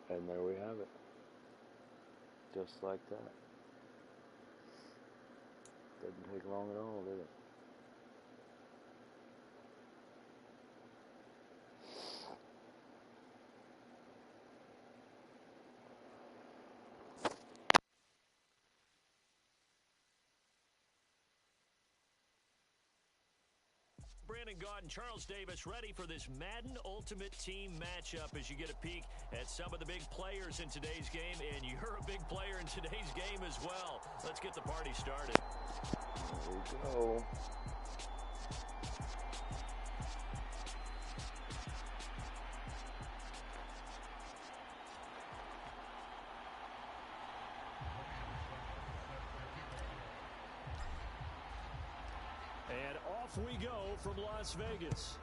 And there we have it. Just like that. Didn't take long at all, did it? Brandon Gaudin, Charles Davis ready for this Madden Ultimate Team matchup as you get a peek at some of the big players in today's game, and you're a big player in today's game as well. Let's get the party started. There we go. And off we go from Las Vegas.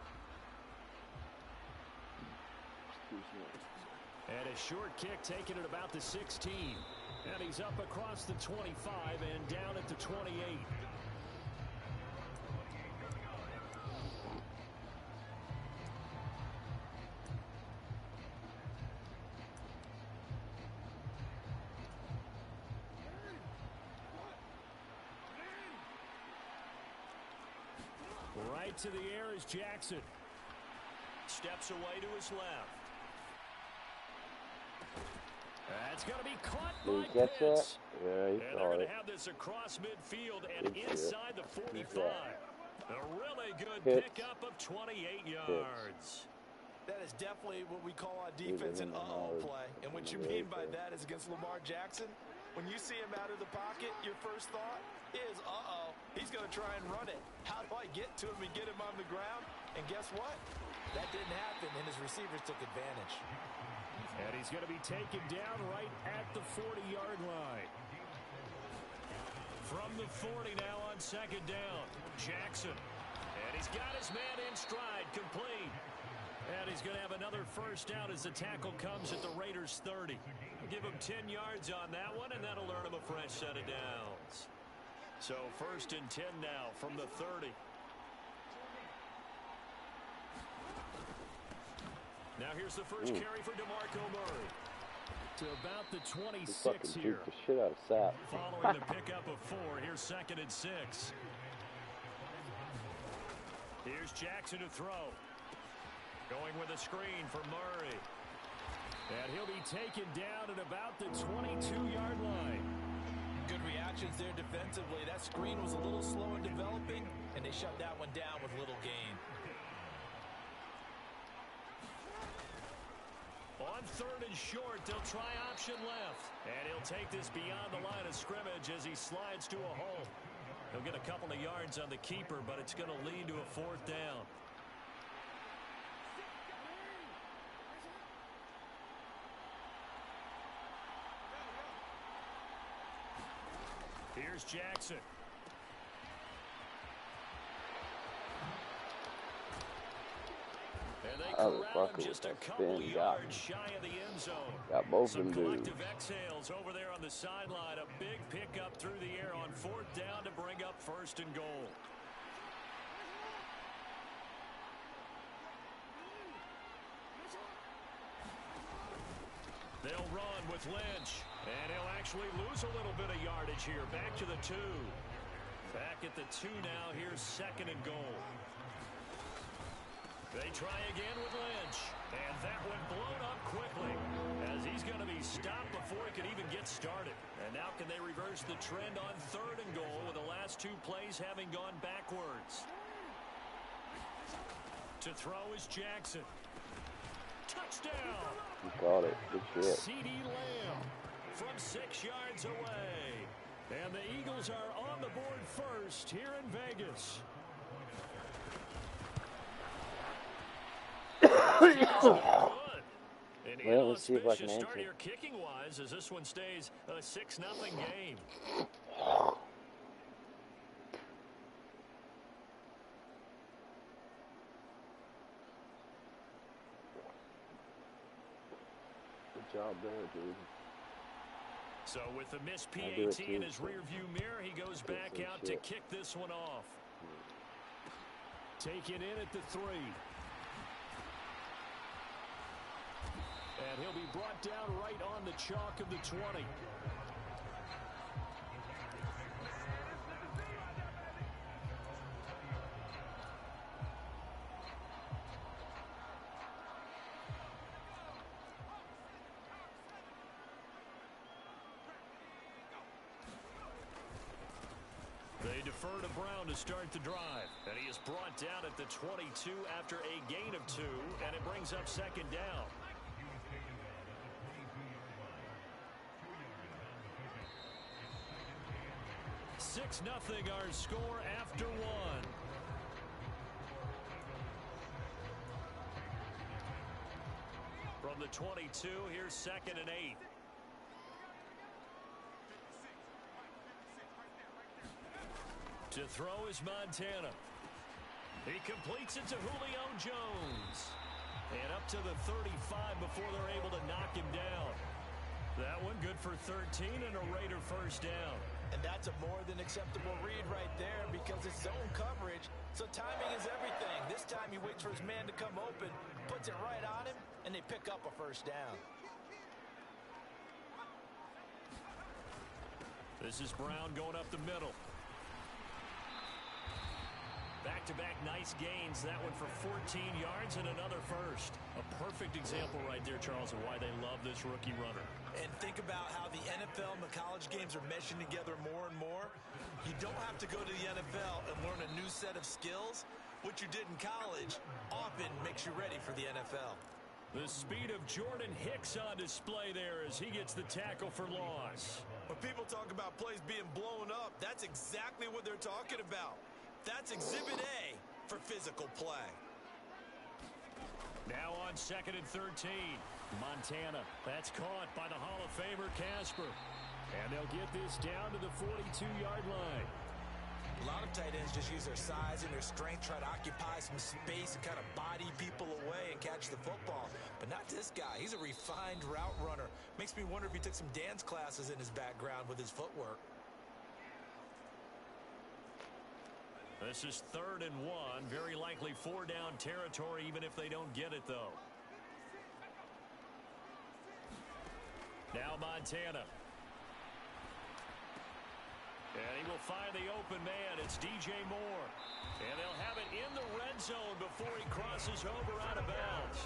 And a short kick taken at about the 16. And he's up across the 25 and down at the 28. Right to the air is Jackson. Steps away to his left. That's going to be caught by Pitts. Yeah, and they're going to have this across midfield and inside the 45. A really good pickup of 28 yards. That is definitely what we call on defense an uh-oh play. And what you mean by that is against Lamar Jackson, when you see him out of the pocket, your first thought is, uh-oh, he's going to try and run it. How do I get to him and get him on the ground? And guess what? That didn't happen, and his receivers took advantage. And he's going to be taken down right at the 40-yard line. From the 40 now on second down, Jackson. And he's got his man in stride, complete. And he's going to have another first down as the tackle comes at the Raiders' 30. Give him 10 yards on that one, and that'll earn him a fresh set of downs. So first and 10 now from the 30. Now here's the first carry for DeMarco Murray. To about the 26 here. The shit out of Sapp. Following the pickup of 4, here's second and 6. Here's Jackson to throw. Going with a screen for Murray. And he'll be taken down at about the 22-yard line. Good reactions there defensively. That screen was a little slow in developing, and they shut that one down with little gain. On third and short, they'll try option left. And he'll take this beyond the line of scrimmage as he slides to a hole. He'll get a couple of yards on the keeper, but it's going to lead to a fourth down. Here's Jackson. And they corral him just a couple yards shy of the end zone. Got both Some of them dudes. collective exhales over there on the sideline. A big pickup through the air on fourth down to bring up first and goal. They'll run with Lynch. And he'll actually lose a little bit of yardage here. Back to the 2. Back at the 2 now. Here's second and goal. They try again with Lynch. And that one blown up quickly as he's going to be stopped before he can even get started. And now can they reverse the trend on third and goal with the last 2 plays having gone backwards? To throw is Jackson. Touchdown! You caught it. Good shit. C.D. Lamb from 6 yards away. And the Eagles are on the board first here in Vegas. Well, let's see if I can answer. Start here kicking-wise as this one stays a 6-0 game. Good job there, dude. So with the missed PAT in his rearview mirror, he goes back out to kick this one off. Take it in at the 3. And And he'll be brought down right on the chalk of the 20. They defer to Brown to start the drive. And he is brought down at the 22 after a gain of 2, and it brings up second down. Six nothing our score after 1. From the 22, here's 2nd and 8. To throw is Montana. He completes it to Julio Jones. And up to the 35 before they're able to knock him down. That one good for 13 and a Raider first down. And that's a more than acceptable read right there because it's zone coverage, so timing is everything. This time he waits for his man to come open, puts it right on him, and they pick up a first down. This is Brown going up the middle. Back-to-back nice gains. That one for 14 yards and another first. A perfect example right there, Charles, of why they love this rookie runner. And think about how the NFL and the college games are meshing together more and more. You don't have to go to the NFL and learn a new set of skills. What you did in college often makes you ready for the NFL. The speed of Jordan Hicks on display there as he gets the tackle for loss. When people talk about plays being blown up, that's exactly what they're talking about. That's Exhibit A for physical play. Now on 2nd and 13. Montana. That's caught by the Hall of Famer Casper. And they'll get this down to the 42-yard line. A lot of tight ends just use their size and their strength, try to occupy some space and kind of body people away and catch the football. But not this guy. He's a refined route runner. Makes me wonder if he took some dance classes in his background with his footwork. This is 3rd and 1. Very likely 4-down territory, even if they don't get it, though. Now Montana. And he will find the open man. It's DJ Moore. And they'll have it in the red zone before he crosses over out of bounds.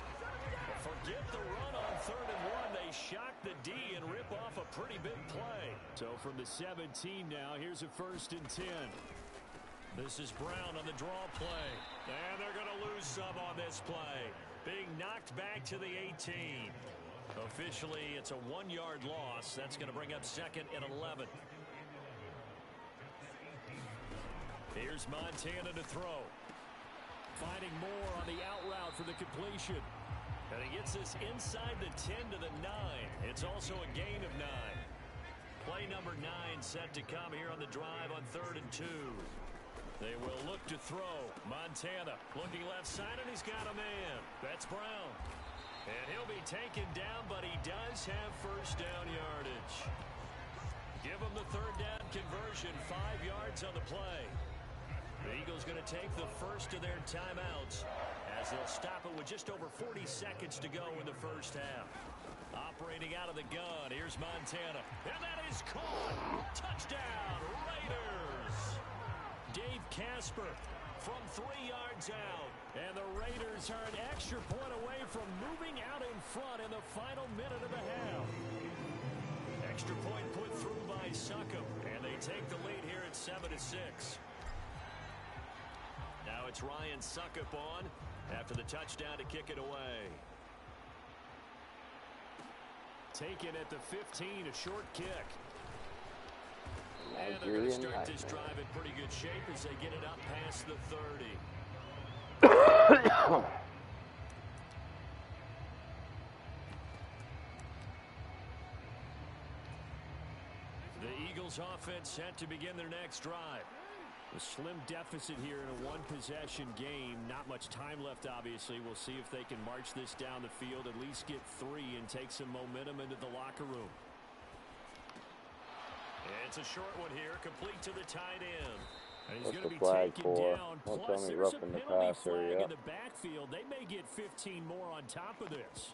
But forget the run on 3rd and 1. They shock the D and rip off a pretty big play. So from the 17 now, here's a 1st and 10. This is Brown on the draw play. And they're going to lose some on this play. Being knocked back to the 18. Officially, it's a 1-yard loss. That's going to bring up 2nd and 11. Here's Montana to throw. Finding Moore on the out route for the completion. And he gets this inside the 10 to the 9. It's also a gain of 9. Play number 9 set to come here on the drive on 3rd and 2. They will look to throw. Montana looking left side, and he's got a man. That's Brown. And he'll be taken down, but he does have first down yardage. Give him the 3rd down conversion, 5 yards on the play. The Eagles going to take the first of their timeouts as they'll stop it with just over 40 seconds to go in the first half. Operating out of the gun, here's Montana. And that is caught. Touchdown, Raiders. Dave Casper from 3 yards out. And the Raiders are an extra point away from moving out in front in the final minute of the half. Extra point put through by Succop. And they take the lead here at 7-6. Now it's Ryan Succop on after the touchdown to kick it away. Taken at the 15, a short kick. And they're going to start this drive in pretty good shape as they get it up past the 30. The Eagles offense set to begin their next drive. A slim deficit here in a one-possession game. Not much time left, obviously. We'll see if they can march this down the field, at least get 3 and take some momentum into the locker room. It's a short one here, complete to the tight end. And he's going to be taken down. Plus, there's a penalty flag in the backfield. They may get 15 more on top of this.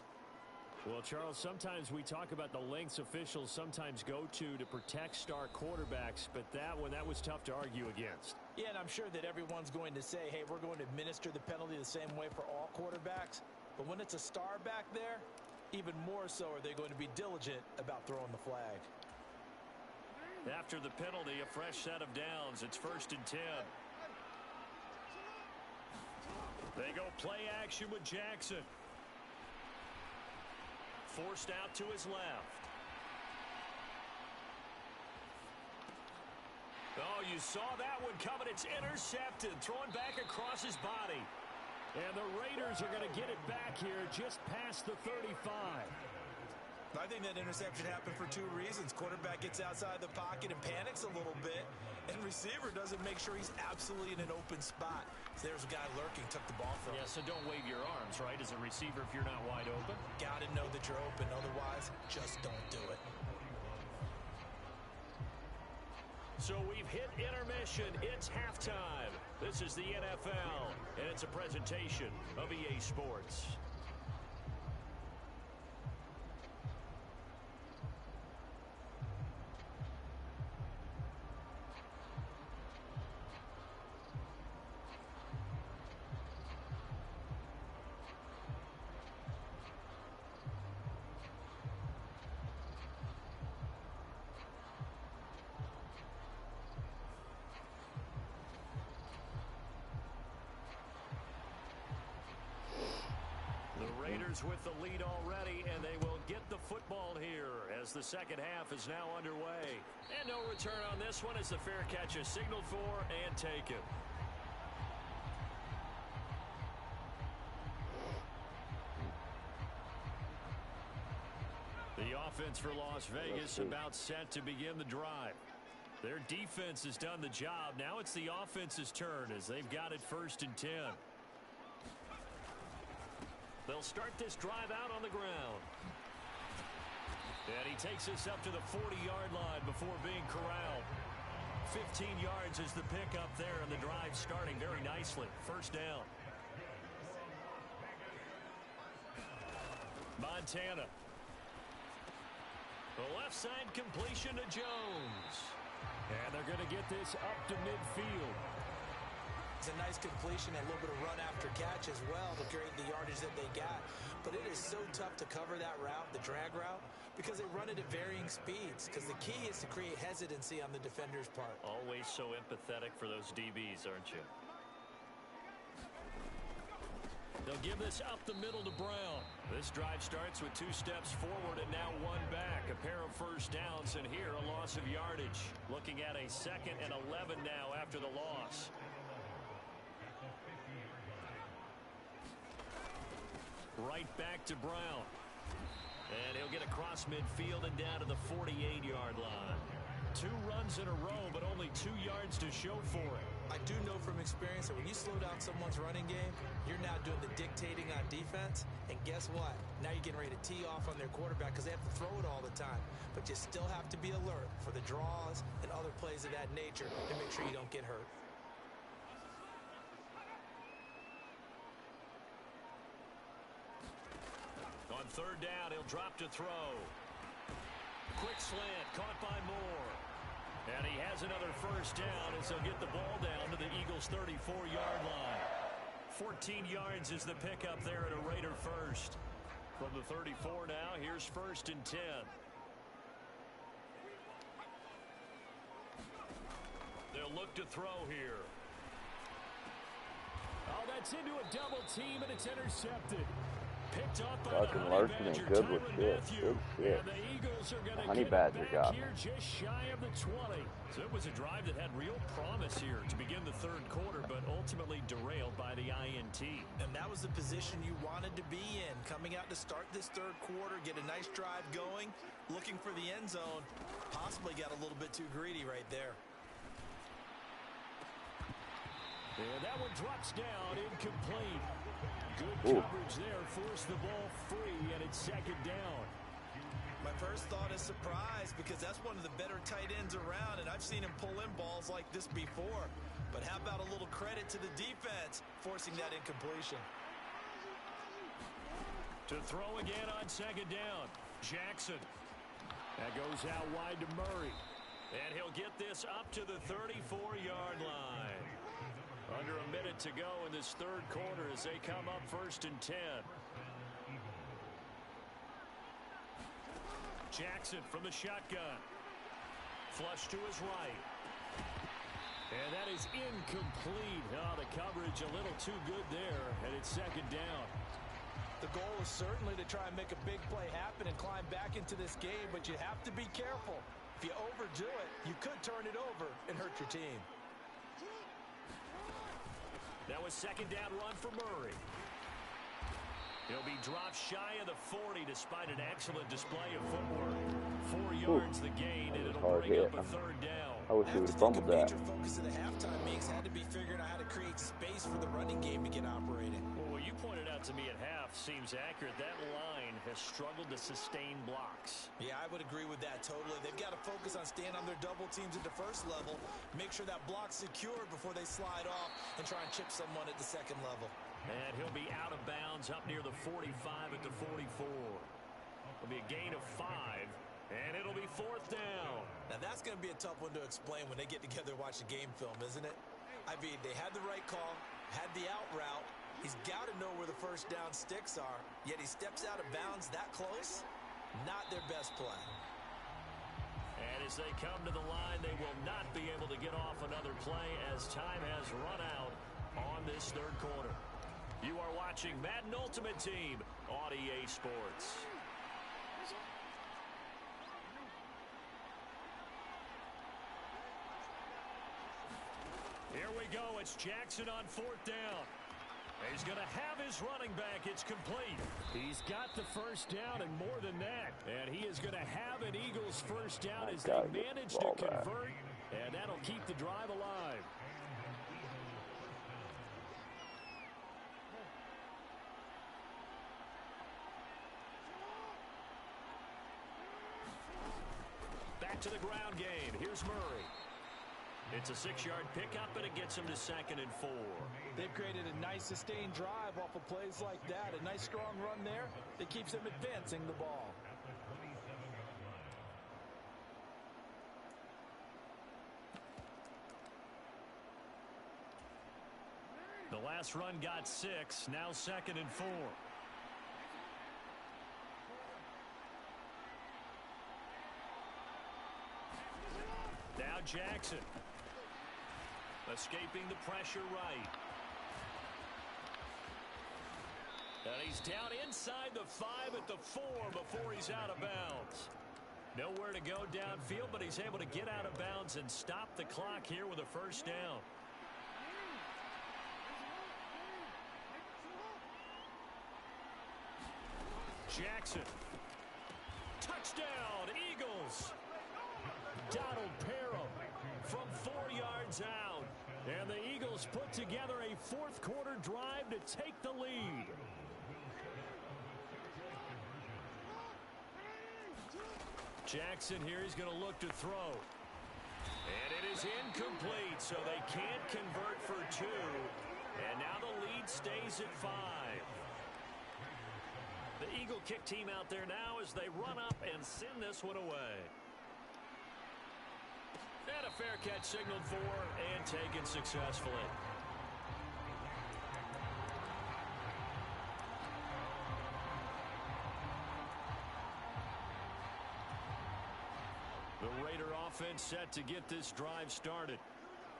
Well, Charles, sometimes we talk about the lengths officials sometimes go to protect star quarterbacks, but that was tough to argue against. Yeah, and I'm sure that everyone's going to say, hey, we're going to administer the penalty the same way for all quarterbacks. But when it's a star back there, even more so are they going to be diligent about throwing the flag. After the penalty, a fresh set of downs. It's 1st and 10. They go play action with Jackson. Forced out to his left. Oh, you saw that one coming. It's intercepted. Thrown back across his body. And the Raiders are going to get it back here just past the 35. I think that interception happened for 2 reasons. Quarterback gets outside the pocket and panics a little bit. And receiver doesn't make sure he's absolutely in an open spot. So there's a guy lurking, took the ball from him. Yeah, so don't wave your arms, right, as a receiver if you're not wide open. Got to know that you're open. Otherwise, just don't do it. So we've hit intermission. It's halftime. This is the NFL, and it's a presentation of EA Sports. Raiders with the lead already, and they will get the football here as the second half is now underway. And no return on this one as the fair catch is signaled for and taken. The offense for Las Vegas about set to begin the drive. Their defense has done the job. Now it's the offense's turn as they've got it 1st and 10. They'll start this drive out on the ground. And he takes us up to the 40-yard line before being corralled. 15 yards is the pickup there, and the drive starting very nicely. 1st down. Montana. The left side completion to Jones. And they're going to get this up to midfield. It's a nice completion, a little bit of run after catch as well to create the yardage that they got. But it is so tough to cover that route, the drag route, because they run it at varying speeds. Because the key is to create hesitancy on the defender's part. Always so empathetic for those DBs, aren't you? They'll give this up the middle to Brown. This drive starts with 2 steps forward and now 1 back. A pair of 1st downs, and here a loss of yardage. Looking at a 2nd and 11 now after the loss. Right back to Brown. And he'll get across midfield and down to the 48-yard line. 2 runs in a row, but only 2 yards to show for it. I do know from experience that when you slow down someone's running game, you're now doing the dictating on defense. And guess what? Now you're getting ready to tee off on their quarterback because they have to throw it all the time. But you still have to be alert for the draws and other plays of that nature and make sure you don't get hurt. On 3rd down, he'll drop to throw. Quick slant, caught by Moore. And he has another 1st down as he'll get the ball down to the Eagles' 34-yard line. 14 yards is the pickup there at a Raider 1st. From the 34 now, here's 1st and 10. They'll look to throw here. Oh, that's into a double team, and it's intercepted. Picked up by the Honey Badger, good with shit. Good shit. And the Eagles are going to Honey get Badger back got here just shy of the 20. So it was a drive that had real promise here to begin the 3rd quarter, but ultimately derailed by the INT. And that was the position you wanted to be in. Coming out to start this 3rd quarter, get a nice drive going, looking for the end zone. Possibly got a little bit too greedy right there. And that one drops down, incomplete. Good coverage there, forced the ball free, and it's 2nd down. My first thought is surprise because that's one of the better tight ends around, and I've seen him pull in balls like this before. But how about a little credit to the defense forcing that incompletion? To throw again on second down. Jackson. That goes out wide to Murray. And he'll get this up to the 34-yard line. Under a minute to go in this third quarter as they come up 1st and 10. Jackson from the shotgun. Flush to his right. And that is incomplete. Oh, the coverage a little too good there, and it's second down. The goal is certainly to try and make a big play happen and climb back into this game, but you have to be careful. If you overdo it, you could turn it over and hurt your team. That was second down run for Murray. He'll be dropped shy of the 40 despite an excellent display of footwork. 4 yards the gain, and it'll bring up a third down. I wish he would have fumbled that. Major focus of the halftime mix had to be figuring out how to create space for the running game to get operating. Well, what you pointed out to me at half seems accurate. That line has struggled to sustain blocks. Yeah, I would agree with that totally. They've got to focus on staying on their double teams at the first level, make sure that block's secured before they slide off and try and chip someone at the second level. And he'll be out of bounds up near the 45 at the 44. It'll be a gain of 5, and it'll be 4th down. Now, that's going to be a tough one to explain when they get together and watch the game film, isn't it? I mean, they had the right call, had the out route. He's got to know where the first down sticks are, yet he steps out of bounds that close. Not their best play. And as they come to the line, they will not be able to get off another play as time has run out on this third quarter. You are watching Madden Ultimate Team on EA Sports. Here we go. It's Jackson on 4th down. He's going to have his running back. It's complete. He's got the first down and more than that. And he is going to have an Eagles first down as they manage to convert. And that'll keep the drive alive. Back to the ground game. Here's Murray. It's a 6-yard pickup, and it gets him to 2nd and 4. They've created a nice sustained drive off of plays like that. A nice strong run there that keeps them advancing the ball. The last run got 6, now 2nd and 4. Now Jackson. Escaping the pressure right. And he's down inside the 5 at the 4 before he's out of bounds. Nowhere to go downfield, but he's able to get out of bounds and stop the clock here with a first down. Jackson. Touchdown, Eagles. Donald Parham from 4 yards out. And the Eagles put together a 4th quarter drive to take the lead. Jackson here, he's going to look to throw. And it is incomplete, so they can't convert for 2. And now the lead stays at 5. The Eagle kick team out there now as they run up and send this one away. And a fair catch signaled for and taken successfully. The Raider offense set to get this drive started.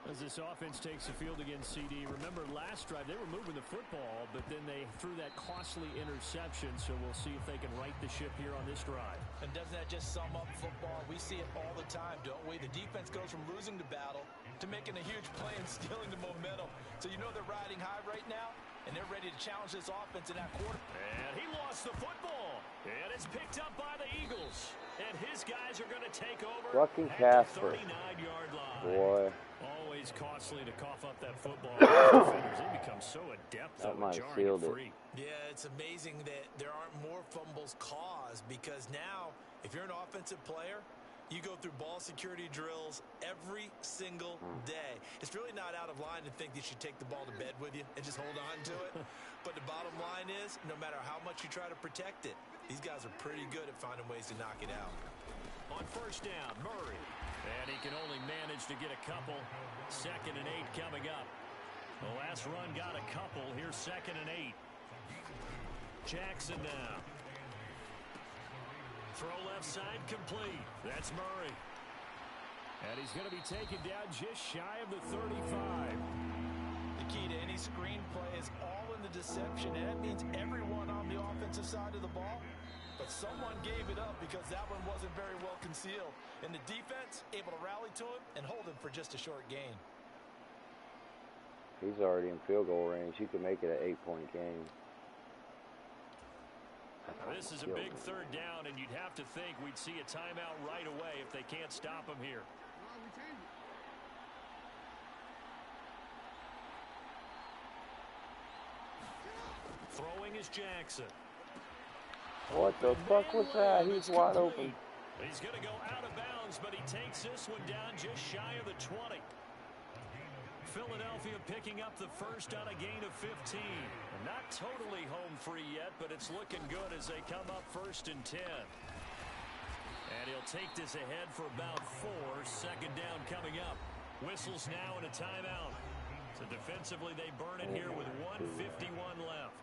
As this offense takes the field against CD, remember last drive they were moving the football, but then they threw that costly interception, so we'll see if they can right the ship here on this drive. And doesn't that just sum up football? We see it all the time, don't we? The defense goes from losing the battle to making a huge play and stealing the momentum. So you know they're riding high right now, and they're ready to challenge this offense in that quarter. And he lost the football, and it's picked up by the Eagles. And his guys are going to take over Fucking at Casper. the 39-yard line. Boy. Always costly to cough up that football. Defenders, they become so adept That at might have jarring sealed it it. free. Yeah, it's amazing that there aren't more fumbles caused because now, if you're an offensive player, You go through ball security drills every single day. It's really not out of line to think you should take the ball to bed with you and just hold on to it. But the bottom line is, no matter how much you try to protect it, these guys are pretty good at finding ways to knock it out. On first down, Murray. And he can only manage to get a couple. 2nd and 8 coming up. The last run got a couple. Here's 2nd and 8. Jackson now. Throw left side complete. That's Murray. And he's going to be taken down just shy of the 35. The key to any screenplay is all in the deception, and that means everyone on the offensive side of the ball. But someone gave it up because that one wasn't very well concealed. And the defense able to rally to him and hold him for just a short gain. He's already in field goal range. He could make it an 8-point game. This is a big 3rd down, and you'd have to think we'd see a timeout right away if they can't stop him here. Throwing is Jackson. What the fuck was that? He's wide open. He's going to go out of bounds, but he takes this one down just shy of the 20. Philadelphia picking up the first on a gain of 15. Not totally home free yet, but it's looking good as they come up 1st and 10. And he'll take this ahead for about 4. 2nd down coming up. Whistles now and a timeout. So defensively they burn it here with 1:51 left.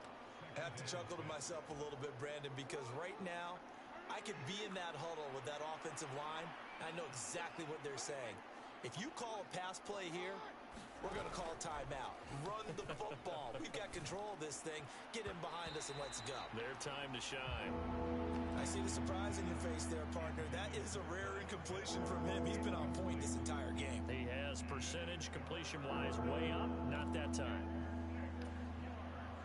I have to chuckle to myself a little bit, Brandon, because right now I could be in that huddle with that offensive line. I know exactly what they're saying. If you call a pass play here, we're going to call a timeout. Run the football. We've got control of this thing. Get him behind us and let's go. Their time to shine. I see the surprise in your face there, partner. That is a rare incompletion from him. He's been on point this entire game. He has percentage completion-wise way up. Not that time.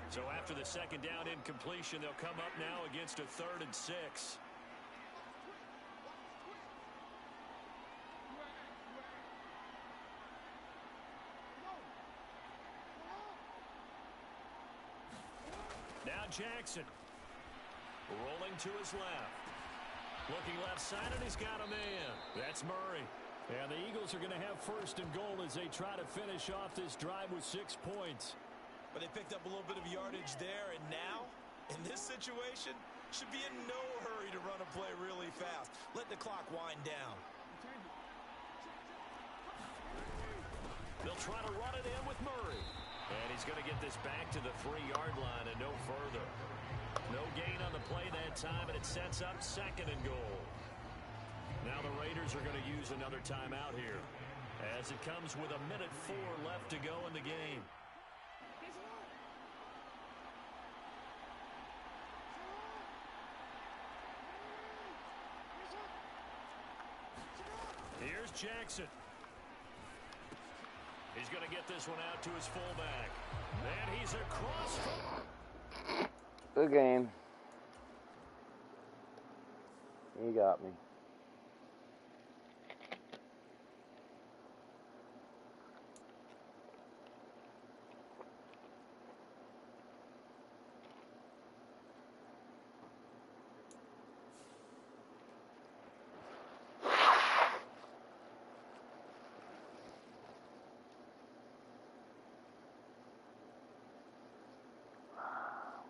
So after the 2nd down incompletion, they'll come up now against a 3rd and 6. Now Jackson. Rolling to his left. Looking left side, and he's got a man. That's Murray. And the Eagles are going to have 1st and goal as they try to finish off this drive with 6 points. But they picked up a little bit of yardage there, and now, in this situation, should be in no hurry to run a play really fast. Let the clock wind down. They'll try to run it in with Murray. And he's going to get this back to the 3-yard line and no further. No gain on the play that time, and it sets up 2nd and goal. Now the Raiders are going to use another timeout here as it comes with 1:04 left to go in the game. Here's Jackson. He's going to get this one out to his fullback. And he's across. Good game. He got me.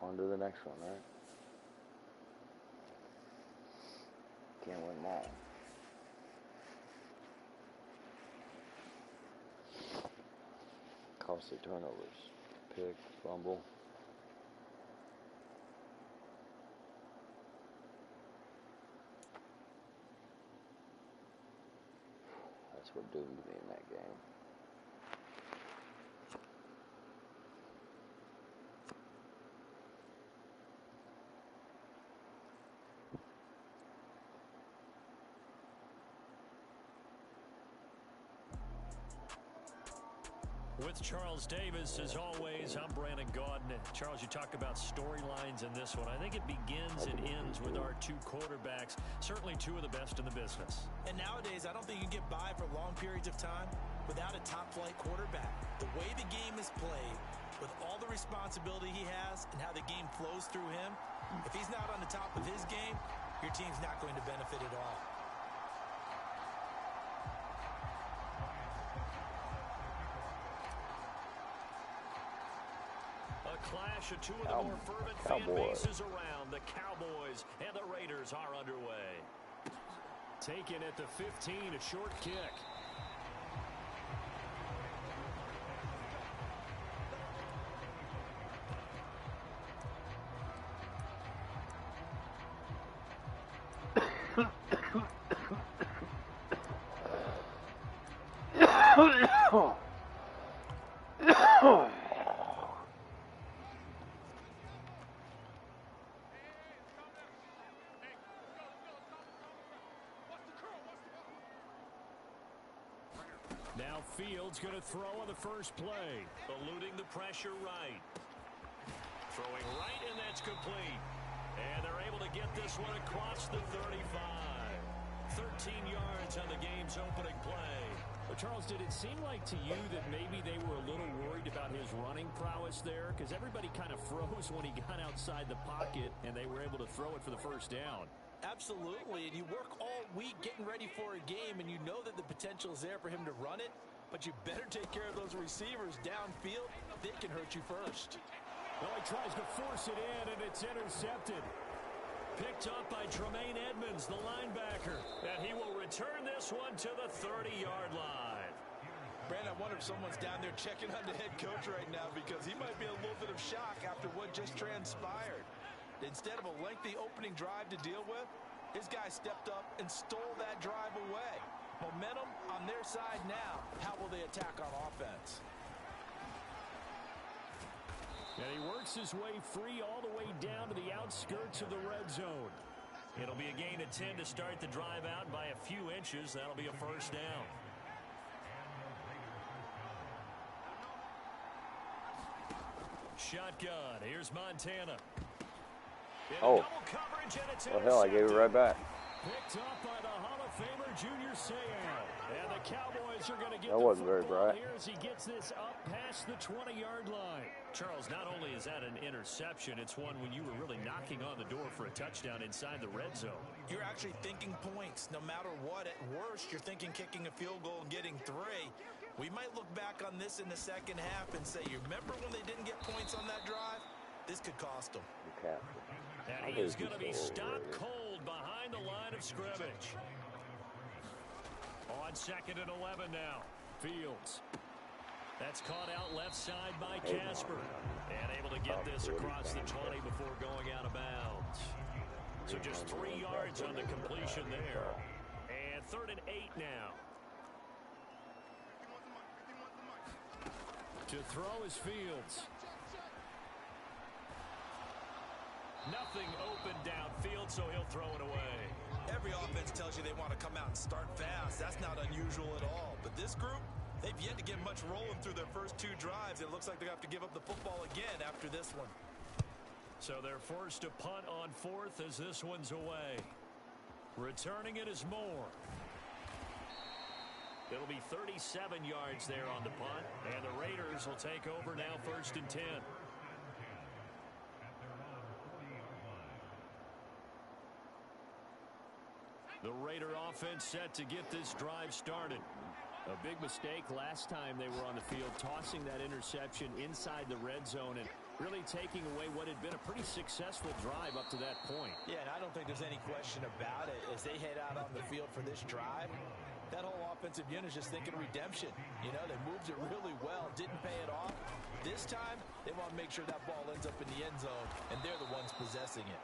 On to the next one, right? Can't win them all. Costly turnovers. Pick, fumble. That's what doomed me in that game. With Charles Davis, as always, I'm Brandon Gaudin. Charles, you talk about storylines in this one. I think it begins and ends with our 2 quarterbacks, certainly 2 of the best in the business. And nowadays, I don't think you can get by for long periods of time without a top-flight quarterback. The way the game is played, with all the responsibility he has and how the game flows through him, if he's not on the top of his game, your team's not going to benefit at all. clash of two of the more fervent fan bases around. The Cowboys and the Raiders are underway. Taken at the 15, a short kick. Now Fields going to throw on the first play. Eluding the pressure right. Throwing right, and that's complete. And they're able to get this one across the 35. 13 yards on the game's opening play. Well, Charles, did it seem like to you that maybe they were a little worried about his running prowess there? Because everybody kind of froze when he got outside the pocket, and they were able to throw it for the first down. Absolutely, and you work all week getting ready for a game, and you know that the potential is there for him to run it, but you better take care of those receivers downfield. They can hurt you first. Well, he tries to force it in, and it's intercepted. Picked up by Tremaine Edmonds, the linebacker, and he will return this one to the 30-yard line. Brandon, I wonder if someone's down there checking on the head coach right now, because he might be in a little bit of shock after what just transpired. Instead of a lengthy opening drive to deal with, his guy stepped up and stole that drive away. Momentum on their side now. How will they attack on offense? And he works his way free all the way down to the outskirts of the red zone. It'll be a gain of 10 to start the drive out by a few inches. That'll be a first down. Shotgun. Here's Montana. Oh. Hell, I gave it right back. Picked up by the Hall of Famer Junior Seau. And the Cowboys are going to get that wasn't very bright. Here as he gets this up past the 20-yard line. Charles, not only is that an interception, it's one when you were really knocking on the door for a touchdown inside the red zone. You're actually thinking points. No matter what, at worst, you're thinking kicking a field goal and getting 3. We might look back on this in the second half and say, you remember when they didn't get points on that drive? This could cost them. Okay. And he is going to be stopped cold behind the line of scrimmage. On 2nd and 11 now. Fields. That's caught out left side by Casper. And able to get this across the 20 before going out of bounds. So just 3 yards on the completion there. And 3rd and 8 now. To throw is Fields. Nothing open downfield, so he'll throw it away. Every offense tells you they want to come out and start fast. That's not unusual at all. But this group, they've yet to get much rolling through their first 2 drives. It looks like they're going to have to give up the football again after this one. So they're forced to punt on 4th as this one's away. Returning it is Moore. It'll be 37 yards there on the punt, and the Raiders will take over now 1st and 10. The Raider offense set to get this drive started. A big mistake last time they were on the field, tossing that interception inside the red zone and really taking away what had been a pretty successful drive up to that point. Yeah, and I don't think there's any question about it. As they head out on the field for this drive, that whole offensive unit is just thinking redemption. You know, they moved it really well, didn't pay it off. This time, they want to make sure that ball ends up in the end zone, and they're the ones possessing it.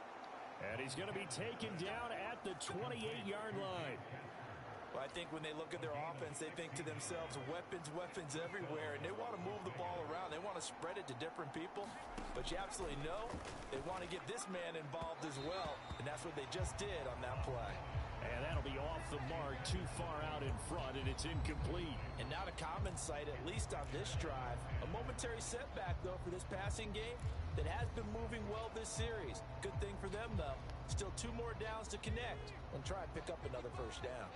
And he's going to be taken down at the 28-yard line. Well, I think when they look at their offense, they think to themselves, weapons everywhere, and they want to move the ball around. They want to spread it to different people, but you absolutely know they want to get this man involved as well, and that's what they just did on that play. And that'll be off the mark, too far out in front, and it's incomplete. And not a common sight, at least on this drive. A momentary setback, though, for this passing game that has been moving well this series. Good thing for them, though. Still 2 more downs to connect and try and pick up another first down.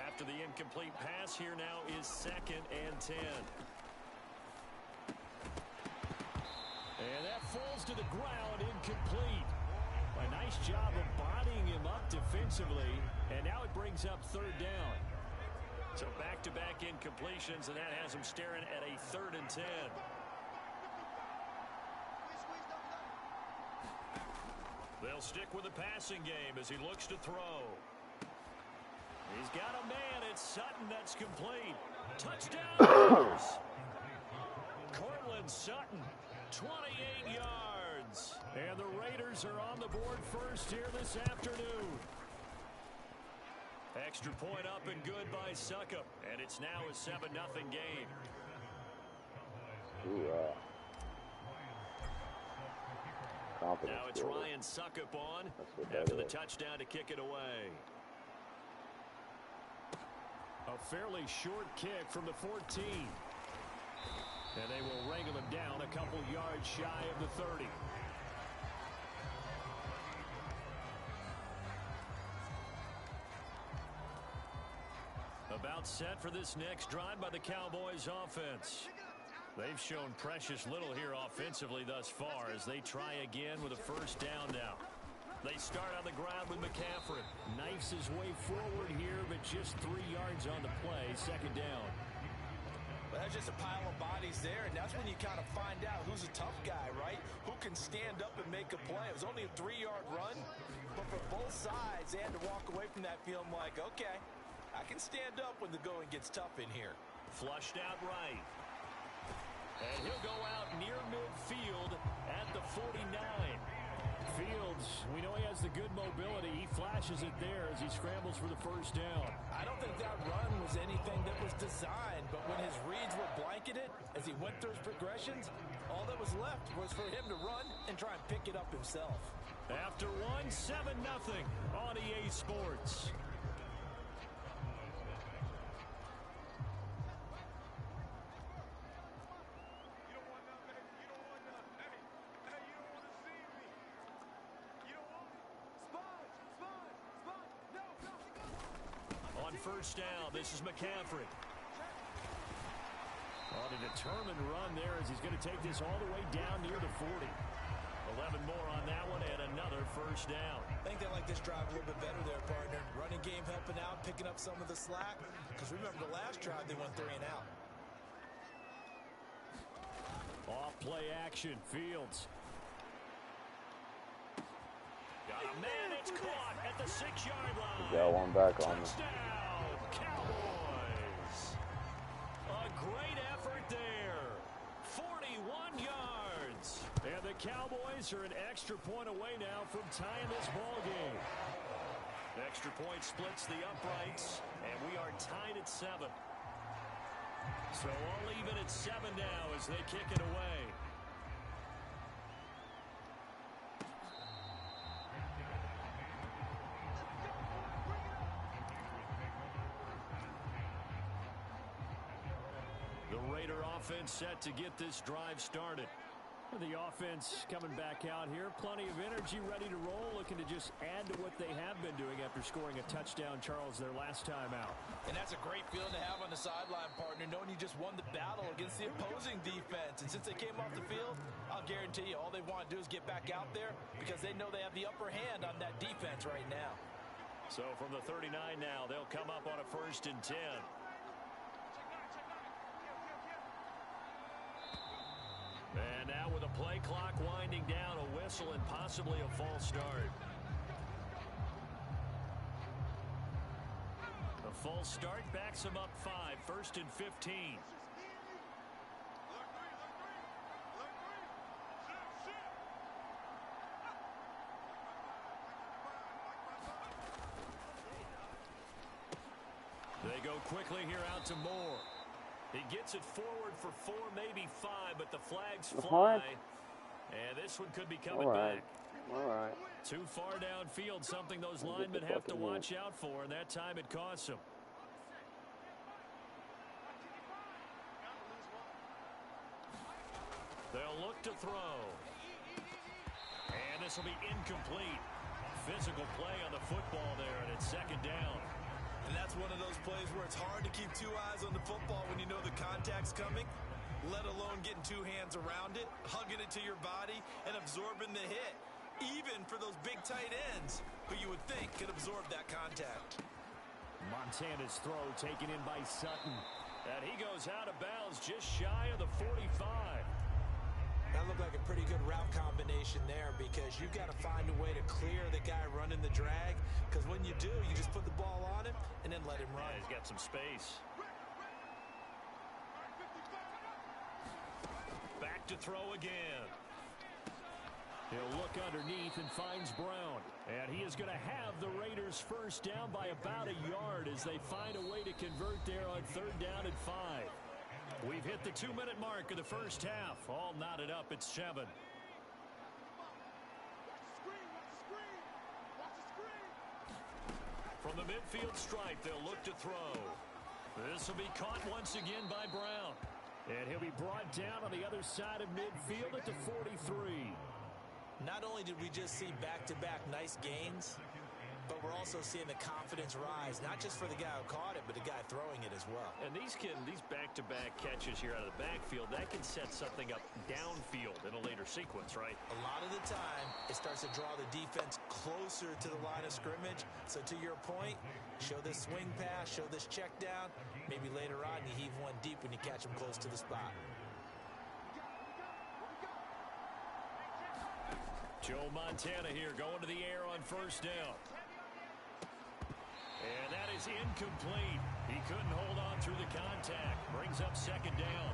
After the incomplete pass, here now is 2nd and 10. And that falls to the ground, incomplete. A nice job of bodying him up defensively, and now it brings up 3rd down. So back-to-back incompletions, and that has him staring at a 3rd and 10. They'll stick with the passing game as he looks to throw. He's got a man. It's Sutton that's complete. Touchdown. Cortland Sutton, 28 yards. And the Raiders are on the board first here this afternoon. Extra point up and good by Suckup. And it's now a 7-0 game. Now it's Ryan Suckup on after the touchdown to kick it away. A fairly short kick from the 14. And they will wrangle him down a couple yards shy of the 30. About set for this next drive by the Cowboys offense. They've shown precious little here offensively thus far as they try again with a first down now. They start on the ground with McCaffrey. Knifes his way forward here, but just 3 yards on the play. Second down. Well, that's just a pile of bodies there, and that's when you kind of find out who's a tough guy, right? Who can stand up and make a play. It was only a 3-yard run, but for both sides, they had to walk away from that feeling like, okay, I can stand up when the going gets tough in here. Flushed out right. And he'll go out near midfield at the 49. Fields, we know he has the good mobility. He flashes it there as he scrambles for the first down. I don't think that run was anything that was designed, but when his reads were blanketed as he went through his progressions, all that was left was for him to run and try and pick it up himself. After one, 7-0 on EA Sports. First down, this is McCaffrey. On a determined run there as he's going to take this all the way down near the 40. 11 more on that one and another first down. I think they like this drive a little bit better there, partner. Running game helping out, picking up some of the slack. Because remember the last drive they went 3 and out. Off play action, Fields. Got a man, it's caught at the 6-yard line. Got one back on me. Cowboys. A great effort there. 41 yards. And the Cowboys are an extra point away now from tying this ball game. Extra point splits the uprights, and we are tied at 7. So all even at 7 now as they kick it away. Offense set to get this drive started. The offense coming back out here. Plenty of energy, ready to roll, looking to just add to what they have been doing after scoring a touchdown, Charles, their last time out. And that's a great feeling to have on the sideline, partner, knowing you just won the battle against the opposing defense. And since they came off the field, I'll guarantee you all they want to do is get back out there because they know they have the upper hand on that defense right now. So from the 39 now, they'll come up on a 1st and 10. And now with a play clock winding down, a whistle and possibly a false start. A false start backs him up 5, 1st and 15. They go quickly here out to Moore. He gets it forward for 4, maybe 5, but the flags fly. And this one could be coming back. All right. Too far downfield, something those linemen have to watch out for, and that time it costs them. They'll look to throw. And this will be incomplete. Physical play on the football there, and it's 2nd down. And that's one of those plays where it's hard to keep 2 eyes on the football when you know the contact's coming, let alone getting 2 hands around it, hugging it to your body, and absorbing the hit, even for those big tight ends who you would think could absorb that contact. Montana's throw taken in by Sutton. And he goes out of bounds just shy of the 45. That looked like a pretty good route combination there because you've got to find a way to clear the guy running the drag, because when you do, you just put the ball on him and then let him run. Yeah, he's got some space. Back to throw again. He'll look underneath and finds Brown. And he is going to have the Raiders first down by about a yard as they find a way to convert there on 3rd down and 5. We've hit the 2-minute mark of the first half. All knotted up at 7. From the midfield stripe, they'll look to throw. This will be caught once again by Brown. And he'll be brought down on the other side of midfield at the 43. Not only did we just see back-to-back nice gains, but we're also seeing the confidence rise, not just for the guy who caught it, but the guy throwing it as well. And these back-to-back catches here out of the backfield, that can set something up downfield in a later sequence, right? A lot of the time, it starts to draw the defense closer to the line of scrimmage. So to your point, show this swing pass, show this check down. Maybe later on, you heave one deep when you catch them close to the spot. Joe Montana here going to the air on 1st down. And that is incomplete. He couldn't hold on through the contact. Brings up 2nd down.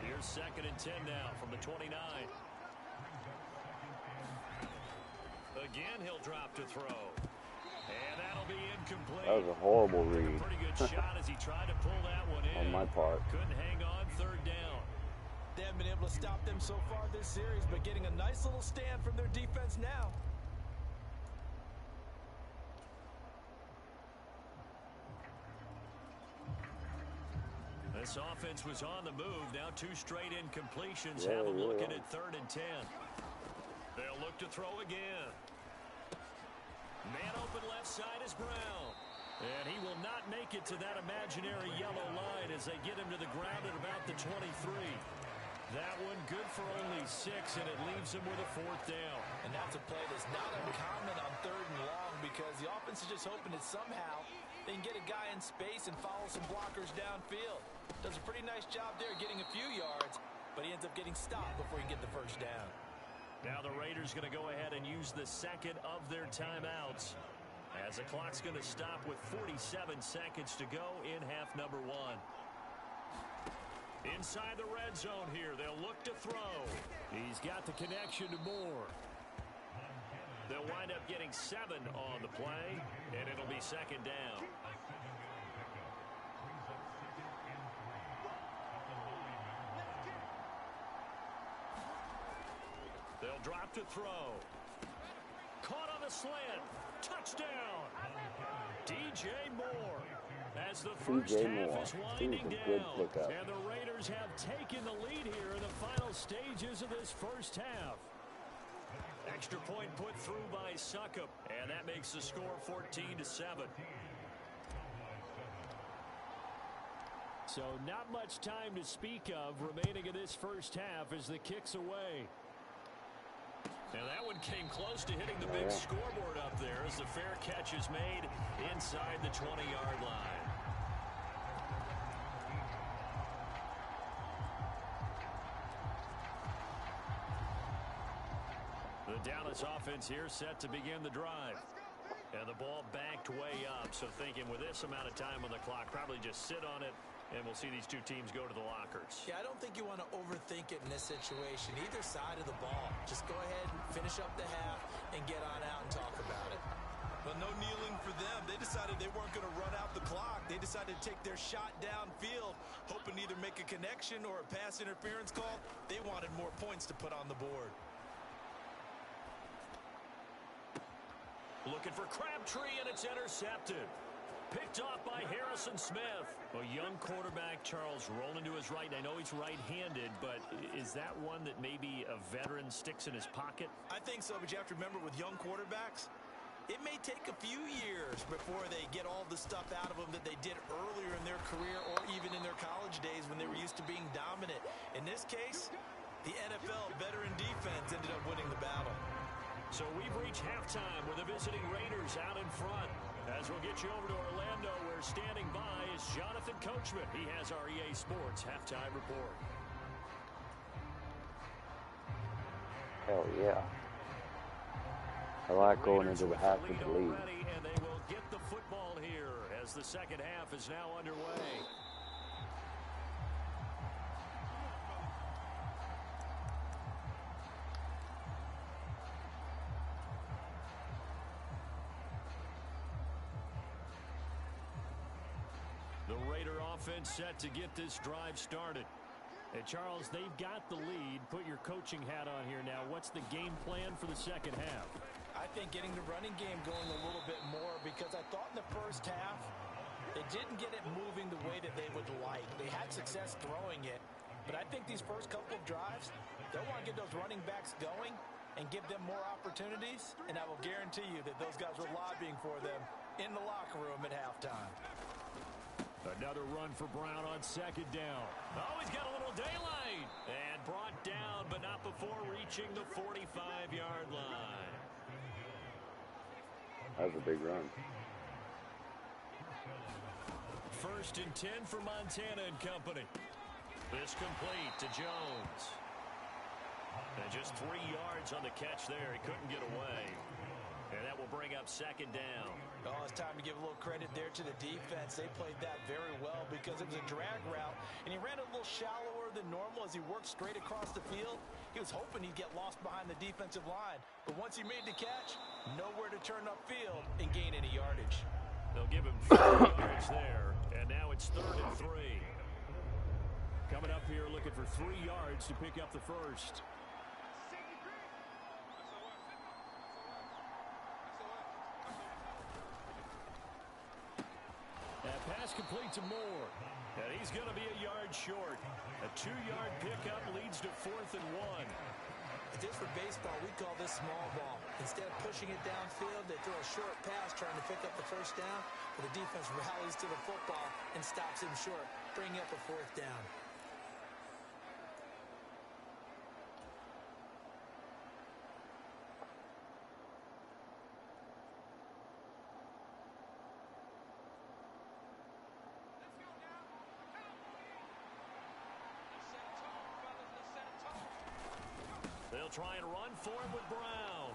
Here's 2nd and 10 now from the 29. Again, he'll drop to throw. And that'll be incomplete. That was a horrible read. A pretty good shot as he tried to pull that one in. On my part. Couldn't hang on 3rd down. They haven't been able to stop them so far this series, but getting a nice little stand from their defense now. This offense was on the move. Now 2 straight incompletions. Have them looking at 3rd and 10. They'll look to throw again. Man open left side is Brown. And he will not make it to that imaginary yellow line as they get him to the ground at about the 23. That one good for only 6, and it leaves him with a 4th down. And that's a play that's not uncommon on 3rd and long because the offense is just hoping that somehow they can get a guy in space and follow some blockers downfield. Does a pretty nice job there getting a few yards, but he ends up getting stopped before he can get the 1st down. Now the Raiders going to go ahead and use the 2nd of their timeouts as the clock's going to stop with 47 seconds to go in half number 1. Inside the red zone here, they'll look to throw. He's got the connection to Moore. They'll wind up getting 7 on the play, and it'll be 2nd down. They'll drop to throw. Caught on the slant. Touchdown. DJ Moore. As the first half is winding down. And the Raiders have taken the lead here in the final stages of this first half. Extra point put through by Suckup. And that makes the score 14-7. So not much time to speak of remaining in this first half as the kick's away. And that one came close to hitting the big scoreboard up there as the fair catch is made inside the 20-yard line. The Dallas offense here set to begin the drive. And the ball backed way up, so thinking with this amount of time on the clock, probably just sit on it, and we'll see these two teams go to the lockers. Yeah, I don't think you want to overthink it in this situation, either side of the ball. Just go ahead and finish up the half and get on out and talk about it. Well, no kneeling for them. They decided they weren't going to run out the clock. They decided to take their shot downfield, hoping to either make a connection or a pass interference call. They wanted more points to put on the board. Looking for Crabtree, and it's intercepted. Picked off by Harrison Smith. A young quarterback, Charles, rolling to his right. I know he's right-handed, but is that one that maybe a veteran sticks in his pocket? I think so, but you have to remember with young quarterbacks, it may take a few years before they get all the stuff out of them that they did earlier in their career or even in their college days when they were used to being dominant. In this case, the NFL veteran defense ended up winning the battle. So we've reached halftime with the visiting Raiders out in front. As we'll get you over to Orlando, where standing by is Jonathan Coachman. He has our EA Sports halftime report. Hell yeah. I like going into the half with the lead. And they will get the football here as the second half is now underway. The Raider offense set to get this drive started. And Charles, they've got the lead. Put your coaching hat on here now. What's the game plan for the second half? I think getting the running game going a little bit more, because I thought in the first half they didn't get it moving the way that they would like. They had success throwing it, but I think these first couple of drives, they'll want to get those running backs going and give them more opportunities, and I will guarantee you that those guys were lobbying for them in the locker room at halftime. Another run for Brown on second down. Oh, he's got a little daylight. And brought down, but not before reaching the 45-yard line. That was a big run. First and 10 for Montana and company. This complete to Jones. And just 3 yards on the catch there. He couldn't get away. And that will bring up second down. Oh, it's time to give a little credit there to the defense. They played that very well because it was a drag route, and he ran a little shallower than normal as he worked straight across the field. He was hoping he'd get lost behind the defensive line, but once he made the catch, nowhere to turn upfield and gain any yardage. They'll give him 4 yards there, and now it's 3rd and 3. Coming up here looking for 3 yards to pick up the first. That pass complete to Moore. And he's going to be a yard short. A 2-yard pickup leads to 4th and 1. If this were baseball, we'd call this small ball. Instead of pushing it downfield, they throw a short pass trying to pick up the first down, but the defense rallies to the football and stops him short, bringing up a 4th down. They'll try and run for him with Brown.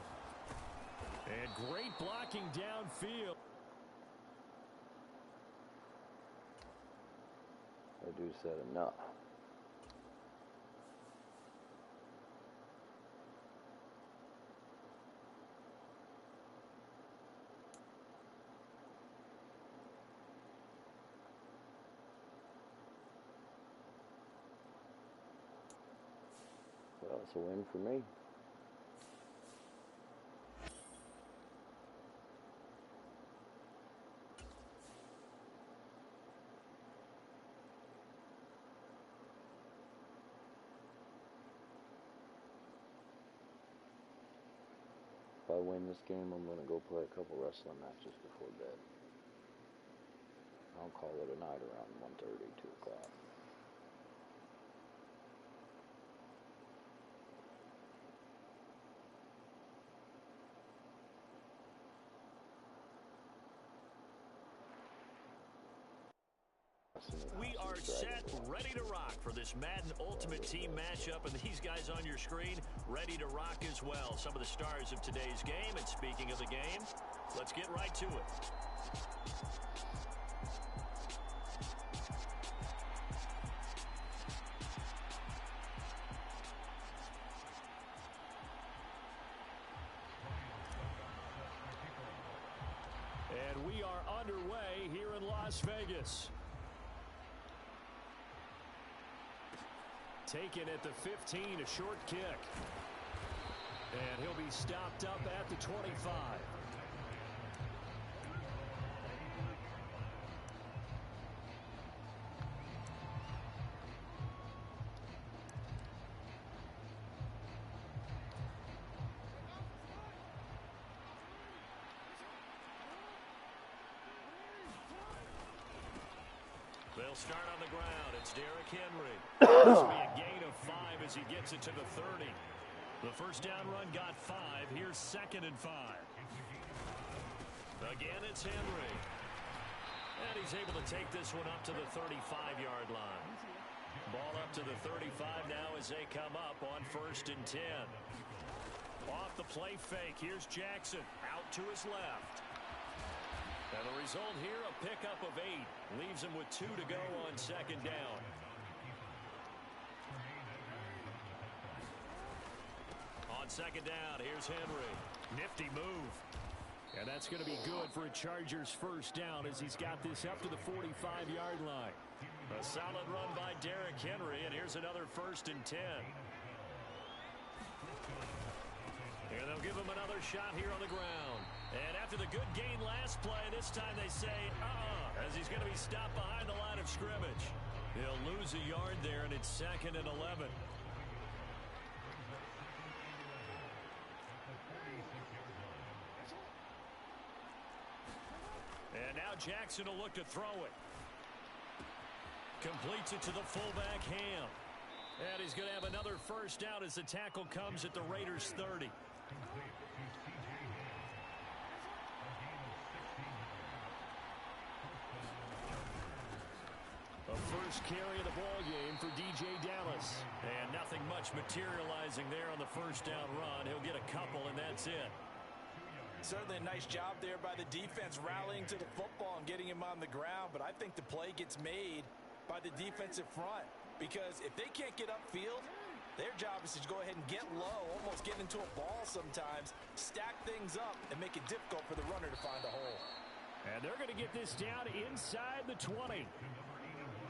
And great blocking downfield. That dude said enough. Well, it's a win for me. If I win this game, I'm going to go play a couple wrestling matches before bed. I'll call it a night around 1:30, 2 o'clock. We are set, ready to rock for this Madden Ultimate Team matchup, and these guys on your screen ready to rock as well. Some of the stars of today's game, and speaking of the game, let's get right to it. And we are underway here in Las Vegas. Taken at the 15, a short kick. And he'll be stopped up at the 25. They'll start on the ground. It's Derrick Henry. This will be a gain of 5 as he gets it to the 30. The first down run got 5. Here's 2nd and 5. Again, it's Henry. And he's able to take this one up to the 35-yard line. Ball up to the 35 now as they come up on 1st and 10. Off the play fake, here's Jackson out to his left. And the result here, a pickup of 8. Leaves him with 2 to go on second down. On second down, here's Henry. Nifty move. And that's going to be good for a Chargers first down as he's got this up to the 45-yard line. A solid run by Derrick Henry, and here's another 1st and 10. And they'll give him another shot here on the ground. And after the good gain last play, this time they say, as he's going to be stopped behind the line of scrimmage. He'll lose a yard there, and it's 2nd and 11. And now Jackson will look to throw it. Completes it to the fullback, Ham. And he's going to have another first down as the tackle comes at the Raiders' 30. A first carry of the ball game for DJ Dallas. And nothing much materializing there on the first down run. He'll get a couple, and that's it. Certainly a nice job there by the defense rallying to the football and getting him on the ground. But I think the play gets made by the defensive front. Because if they can't get upfield, their job is to go ahead and get low, almost get into a ball sometimes, stack things up, and make it difficult for the runner to find a hole. And they're going to get this down inside the 20.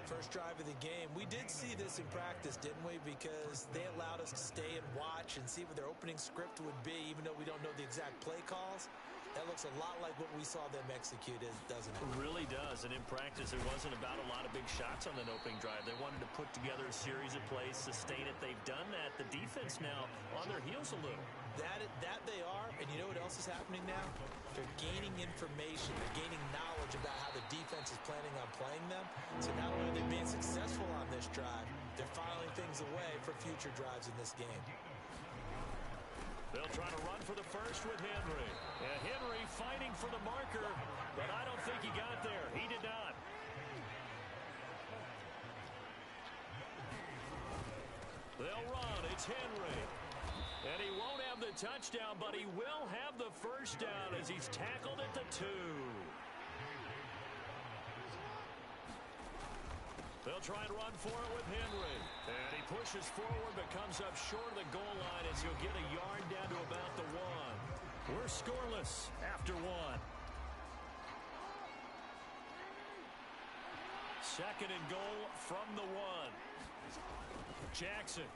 First drive of the game. We did see this in practice, didn't we? Because they allowed us to stay and watch and see what their opening script would be, even though we don't know the exact play calls. That looks a lot like what we saw them execute, doesn't it? It really does. And in practice, it wasn't about a lot of big shots on that opening drive. They wanted to put together a series of plays, sustain it. They've done that. The defense now on their heels a little. That they are. And you know what else is happening now? They're gaining information. They're gaining knowledge about how the defense is planning on playing them. So not only are they being successful on this drive, they're filing things away for future drives in this game. They'll try to run for the first with Henry. And Henry fighting for the marker, but I don't think he got there. He did not. They'll run. It's Henry. And he won't have the touchdown, but he will have the first down as he's tackled at the 2. They'll try and run for it with Henry. And he pushes forward but comes up short of the goal line as he'll get a yard down to about the 1. We're scoreless after 1. 2nd and goal from the 1. Jackson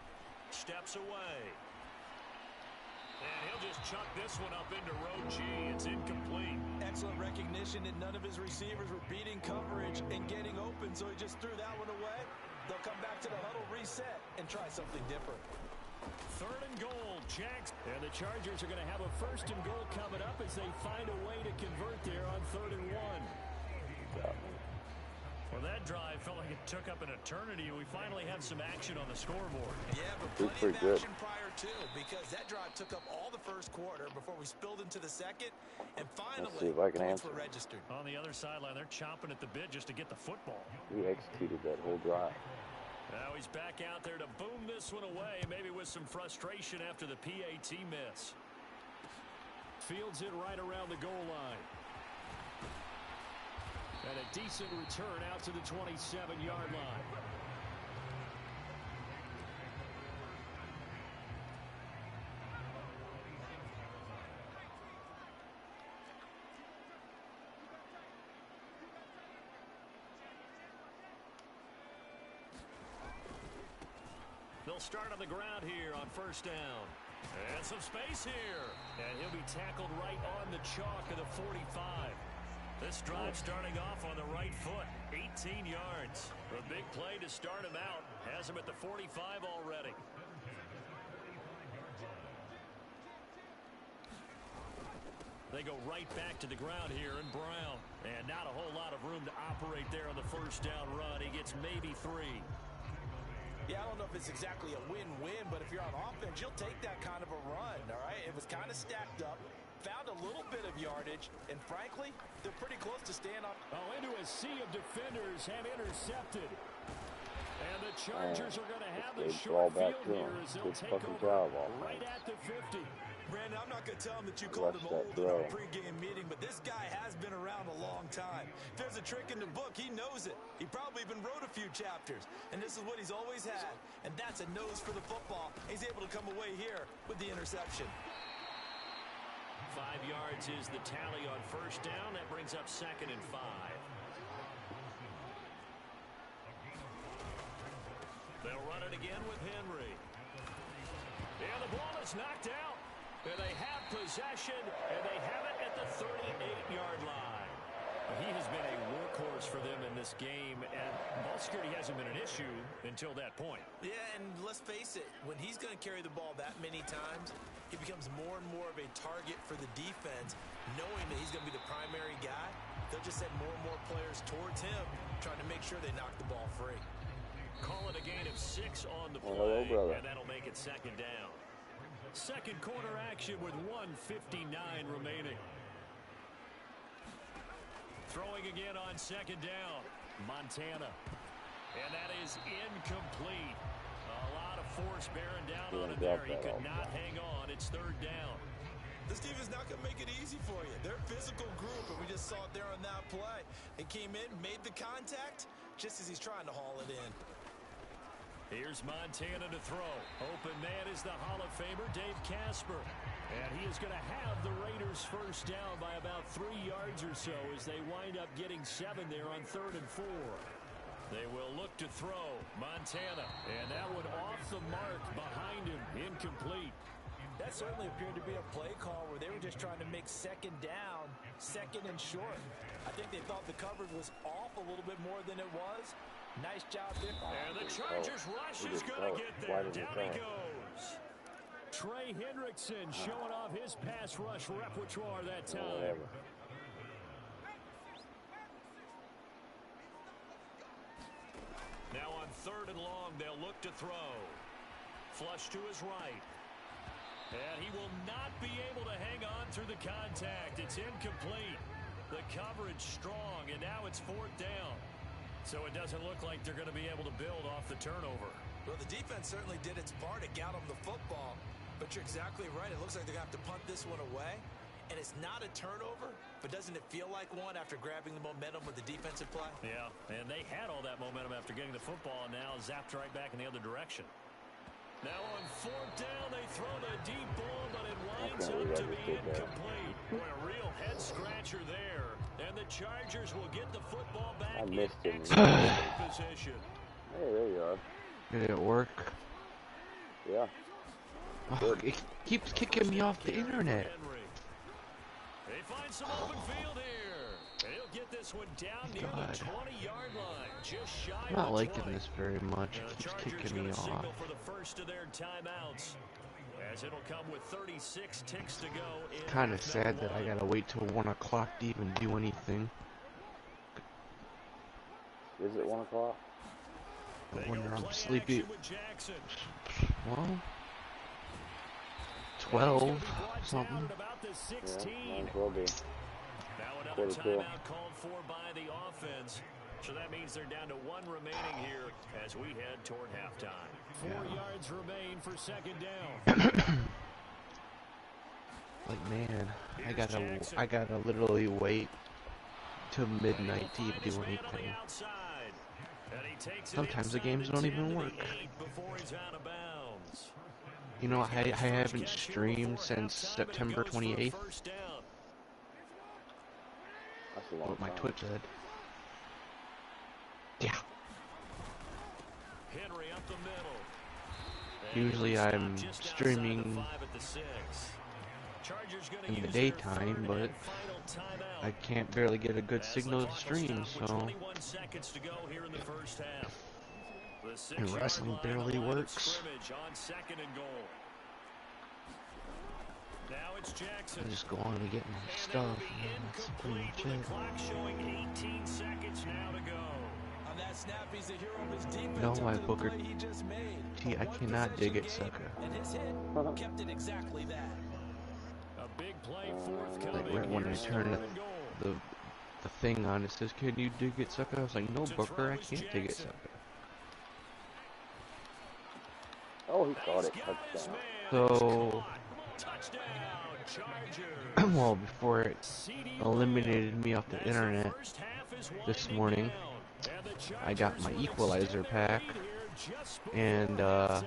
steps away. And he'll just chuck this one up into row G. It's incomplete. Excellent recognition that none of his receivers were beating coverage and getting open, so he just threw that one away. They'll come back to the huddle, reset, and try something different. 3rd and goal, Jackson. And the Chargers are going to have a 1st and goal coming up as they find a way to convert there on 3rd and 1. Well, that drive felt like it took up an eternity, and we finally have some action on the scoreboard. Yeah, but plenty of action prior to, because that drive took up all the first quarter before we spilled into the second, and finally, points were registered. On the other sideline, they're chomping at the bit just to get the football. He executed that whole drive. Now he's back out there to boom this one away, maybe with some frustration after the PAT miss. Fields it right around the goal line. And a decent return out to the 27-yard line. They'll start on the ground here on 1st down. And some space here. And he'll be tackled right on the chalk of the 45. This drive starting off on the right foot, 18 yards. A big play to start him out. Has him at the 45 already. They go right back to the ground here in Brown. And not a whole lot of room to operate there on the 1st down run. He gets maybe 3. Yeah, I don't know if it's exactly a win-win, but if you're on offense, you'll take that kind of a run, all right? It was kind of stacked up. Found a little bit of yardage, and frankly, they're pretty close to staying on. Oh, into a sea of defenders and intercepted. And the Chargers are going to have the short field here as they'll take over right at the 50. Brandon, I'm not going to tell him that you called him old in our pregame meeting, but this guy has been around a long time. If there's a trick in the book, he knows it. He probably even wrote a few chapters, and this is what he's always had, and that's a nose for the football. He's able to come away here with the interception. 5 yards is the tally on first down. That brings up 2nd and 5. They'll run it again with Henry. And the ball is knocked out. And they have possession, and they have it at the 38-yard line. He has been a workhorse for them in this game, and ball security hasn't been an issue until that point. Yeah, and let's face it, when he's going to carry the ball that many times, he becomes more and more of a target for the defense, knowing that he's going to be the primary guy. They'll just send more and more players towards him, trying to make sure they knock the ball free. Call it a gain of 6 on the play, and that'll make it 2nd down. Second quarter action with 1:59 remaining. Throwing again on 2nd down, Montana. And that is incomplete. A lot of force bearing down on it there. He could not hang on. It's 3rd down. This team is not going to make it easy for you. They're a physical group, and we just saw it there on that play. They came in, made the contact, just as he's trying to haul it in. Here's Montana to throw. Open man is the Hall of Famer, Dave Casper. And he is going to have the Raiders first down by about 3 yards or so as they wind up getting 7 there on 3rd and 4. They will look to throw. Montana. And that one off the mark behind him. Incomplete. That certainly appeared to be a play call where they were just trying to make 2nd down, 2nd and short. I think they thought the coverage was off a little bit more than it was. Nice job there. And the Chargers rush is going to get there. Down he goes. Trey Hendrickson showing off his pass rush repertoire that time. Now on 3rd and long, they'll look to throw. Flush to his right. And he will not be able to hang on through the contact. It's incomplete. The coverage strong, and now it's 4th down. So it doesn't look like they're going to be able to build off the turnover. Well, the defense certainly did its part to get them the football. But you're exactly right. It looks like they're going to have to punt this one away. And it's not a turnover, but doesn't it feel like one after grabbing the momentum with the defensive play? Yeah, and they had all that momentum after getting the football, and now zapped right back in the other direction. Now on 4th down, they throw the deep ball, but it winds up to be incomplete. Boy, a real head-scratcher there. And the Chargers will get the football back in excellent position. Hey, there you are. Did it work? Yeah. Oh, it keeps kicking me off the internet. They find some open field here. He'll get this one down near the 20-yard line. Just shy I'm not of liking 20. this very much. It keeps kicking me off. For the first of their timeouts, as it'll come with 36 ticks to go. It's kind of sad that I gotta wait till 1 o'clock to even do anything. Is it 1 o'clock? When I'm sleepy. Well, 12 something. Yeah, might as well be. Now another timeout called for by the offense. So that means they're down to 1 remaining here as we head toward halftime. 4 yards remain for 2nd down. Like, man, I gotta literally wait till midnight to even do anything. Sometimes the games don't even work. You know, I haven't streamed since September 28th. What my Twitch said. Yeah. Usually I'm streaming in the daytime, but I can't barely get a good signal to stream, so and wrestling barely works. I just go on and get my stuff, and that's pretty much it. No, my Booker T, I cannot dig it, sucker. Kept it exactly that. Like right when I turn the thing on, it says, "Can you dig it, sucker?" I was like, "No, Booker, I can't dig it, sucker." Oh, he caught it. Touchdown. So Touchdown, Chargers. Well, before it eliminated me off the internet this morning, I got my equalizer pack, and I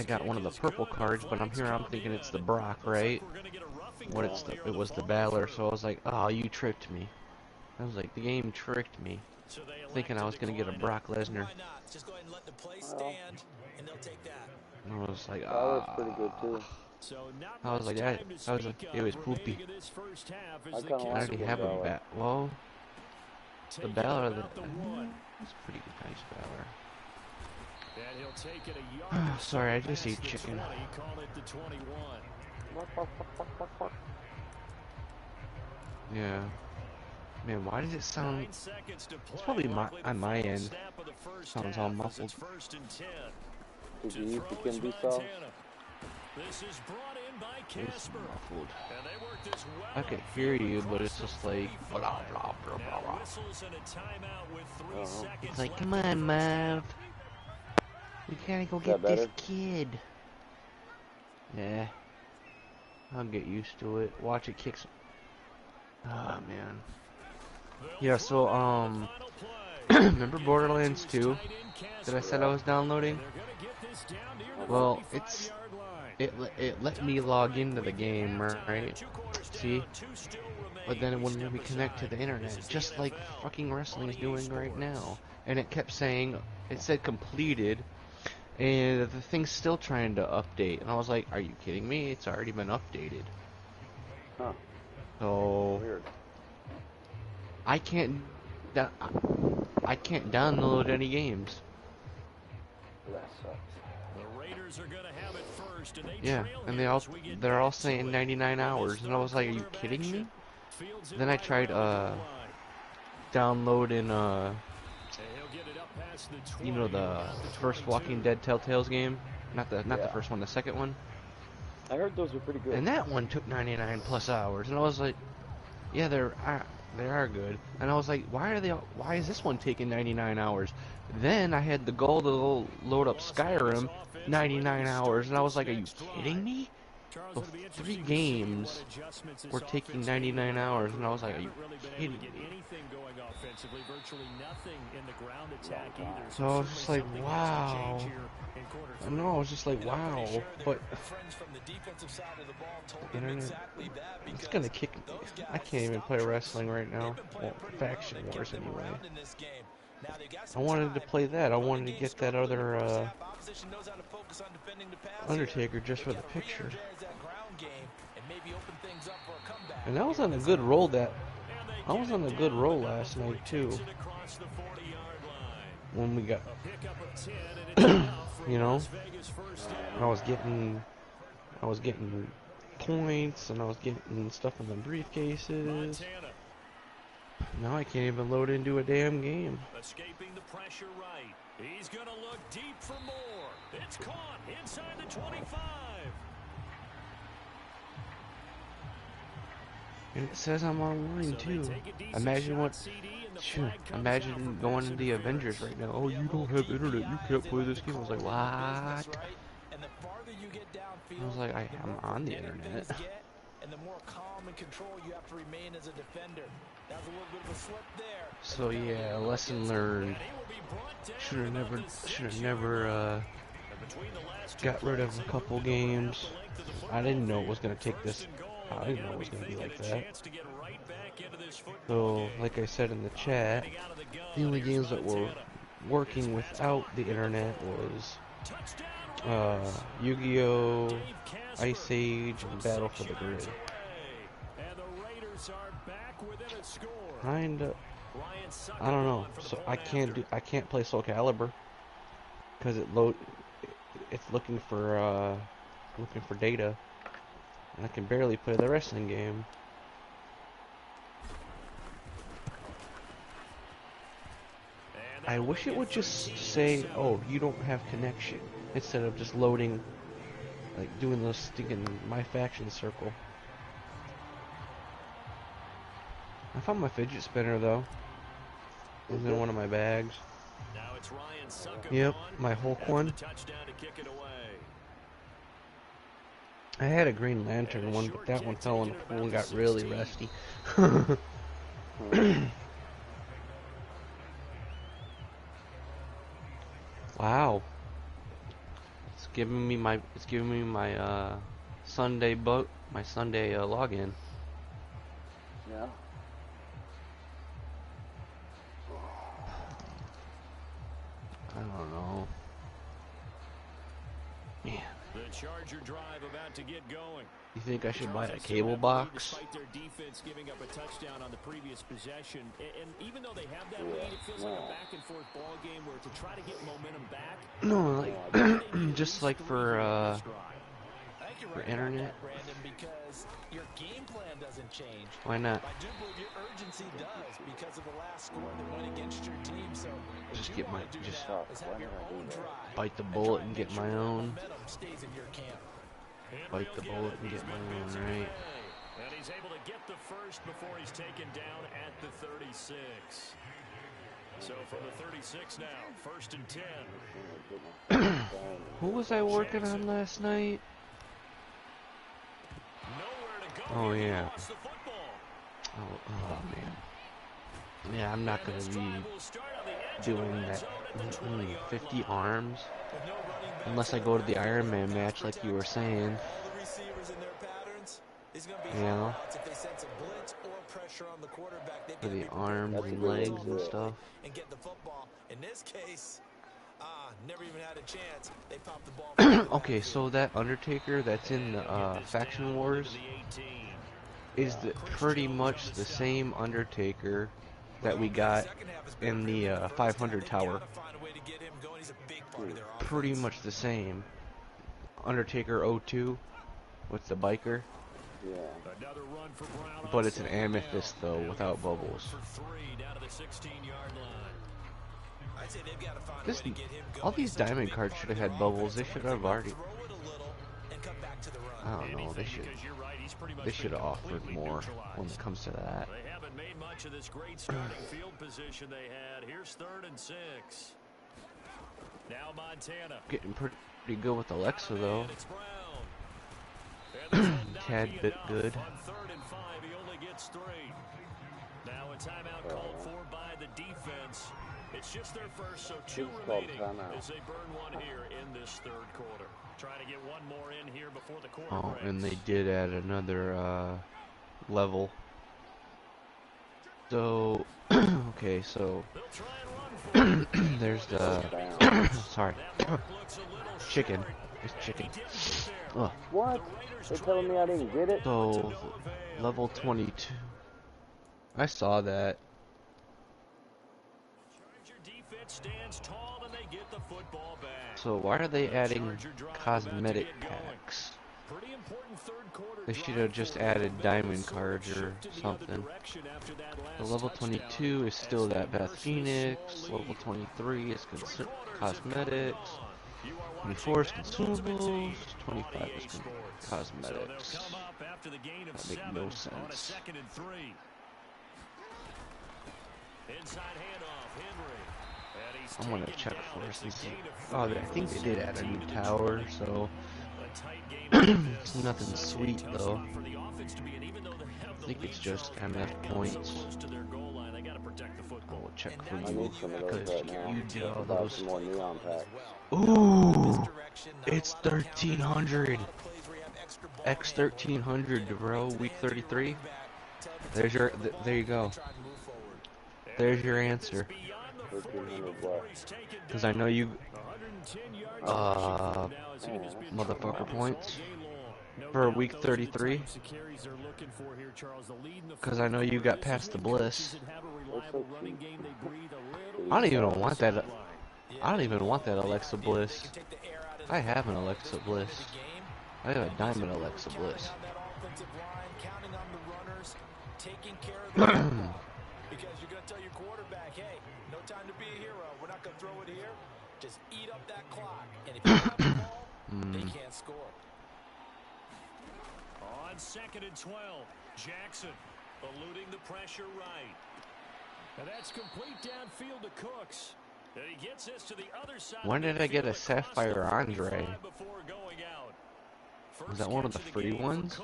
got one of the purple cards, but I'm thinking it's the Brock, right? It was the Balor, so I was like, oh, you tricked me. I was like, the game tricked me, thinking I was gonna get a Brock Lesnar. Just go ahead and let the play stand, and they'll take that. And I was like, Balor's pretty good too. I was like, it was poopy. I kind of I like already the have a Balor. Well, the Balor, it's pretty good, nice Balor. Sorry, I just ate chicken. Yeah. Man, why does it sound... It's probably on my end. Sounds all muffled. Did you eat the Kimby sauce? This is brought in by It's Casper. muffled. And they work this well I could hear you, but it's just like... Blah, blah, blah, blah, blah. whistles and a timeout with 3 seconds It's like, left come in on, the Mav. We gotta go get this kid. Yeah. I'll get used to it. Watch it kick some... Oh, man. Yeah, so, remember Borderlands 2 that I said I was downloading? Well, it let me log into the game, right? See? But then when we connect to the internet, just like fucking wrestling's doing right now, and it kept saying, it said completed, and the thing's still trying to update, and I was like, are you kidding me? It's already been updated. Huh. So Weird. I can't download any games. That sucks. The Raiders are going to have it first, and they Yeah, trail and here as we get they're all back to saying it. 99 hours, and I was like, are you kidding me? Then I tried downloading you know, the first Walking Dead Telltales game, not the first one, the second one. I heard those were pretty good. And that one took 99 plus hours, and I was like, yeah, they are good. And I was like, why is this one taking 99 hours? Then I had the goal to load up Skyrim, 99 hours, and I was like, are you kidding me? The 3 games were taking 99 hours, and I was like, are you kidding me? So I was just like, wow. I know, I was just like, wow. But internet, it's gonna kick me. I can't even play wrestling right now. Well, Faction Wars anyway. I wanted to play that. I wanted to get that other Undertaker just for the picture. And I was on a good roll last night too. When we got, you know, I was getting points, and I was getting stuff in the briefcases. Now I can't even load into a damn game. Escaping the pressure right. He's going to look deep for more. It's caught inside the 25. And it says I'm online too. Imagine going into the Avengers right now. Oh, you don't have internet, you can't play this game. I was like, what? I was like, I'm on the internet. And the more calm and control you have to remain as a defender. That was a little bit of a slip there. So yeah, lesson learned. Should have never got rid of a couple games. I didn't know it was gonna take this. I didn't know it was gonna be like that. So, like I said in the chat, the only games that were working without the internet was Yu-Gi-Oh, Ice Age, and Battle for the Grid. Kinda. I don't know. So I can't play Soul Calibur because it's looking for data, and I can barely play the wrestling game. I wish it would just say, "Oh, you don't have connection," instead of just loading, like doing those stinking My Faction circle. I found my fidget spinner though. It was in one of my bags. Yep, my Hulk one. I had a Green Lantern one, but that one fell in the pool and got really rusty. Wow. It's giving me my Sunday login. Yeah. I don't know. Man. The Charger drive about to get going. You think I should buy a cable box? Despite their defense giving up a touchdown on the previous possession, and even though they have that lead, it feels like a back and forth ball game where to try to get momentum back. No, like just like for internet. Brandon, because your game plan doesn't change. Why not? I do believe your urgency does because of the last score that went against your team. So Just get my bite the and bullet try and make get sure my that own. momentum stays in your camp. Bite the bullet and get my own, right? And he's able to get the first before he's taken down at the 36. So from the 36 now, 1st and 10. Who was I working on last night? Nowhere to go. Oh, He yeah. lost the football. Oh man. Yeah, I'm not gonna be doing that 50 arms unless I go to the Iron Man match like you were saying. All the receivers in their patterns, it's going to be Yeah. hard if they sense a blitz or pressure on the quarterback. They've For got to the be prepared arms to and break legs off and the stuff. and get the football. In this case, never even had a chance. They popped the ball. Okay, so that Undertaker that's in the Faction Wars is pretty much the same Undertaker that we got in the 500 Tower. Pretty much the same. Undertaker 02 with the biker. Yeah. But it's an amethyst though, without bubbles. This, all these diamond cards should have had bubbles. They should have already. I don't know. They should have offered more when it comes to that. They haven't made much of this great starting field position they had. Here's 3rd and 6. Now Montana. Getting pretty good with Alexa though. And it's Brown. Tad bit good. On 3rd and 5, he only gets 3. Now a timeout called for by the defense. It's just their first, so 2 remaining as they burn one here in this 3rd quarter. Trying to get one more in here before the quarter Oh, breaks. and they did add another level. So, okay, so there's the sorry, chicken. It's chicken. Ugh. What? They're telling me I didn't get it? So, level 22. I saw that. Stands tall and they get the football back. So why are they adding cosmetic packs? They should have just added diamond cards or something. The level 22 is still that Beth Phoenix. Level 23 is cosmetics. 24 is consumables. 25 is cosmetics. That makes no sense. Inside handoff, Henry. I'm gonna check first and see. Oh, I think they did add a new tower, so it's nothing sweet though. I think it's just MF points. I will check for I you need some of those because right now. you did all I'll buy those. some more neon packs. Ooh, it's 1300. X 1300, bro. Week 33. There's your. There you go. There's your answer. 1300 what? Because I know you, motherfucker points for week 33. Because I know you got past the bliss. I don't even want that. I don't even want that Alexa Bliss. I have an Alexa Bliss. I have a diamond Alexa Bliss. Because you're going to tell your quarterback, hey, no time to be a hero. We're not going to throw it here. Just eat up that clock. And if you have the ball, they can't score. On 2nd and 12, Jackson eluding the pressure right. And that's complete downfield to Cooks. And he gets this to the other side. When did I get a Sapphire Andre? Was that one of the free ones?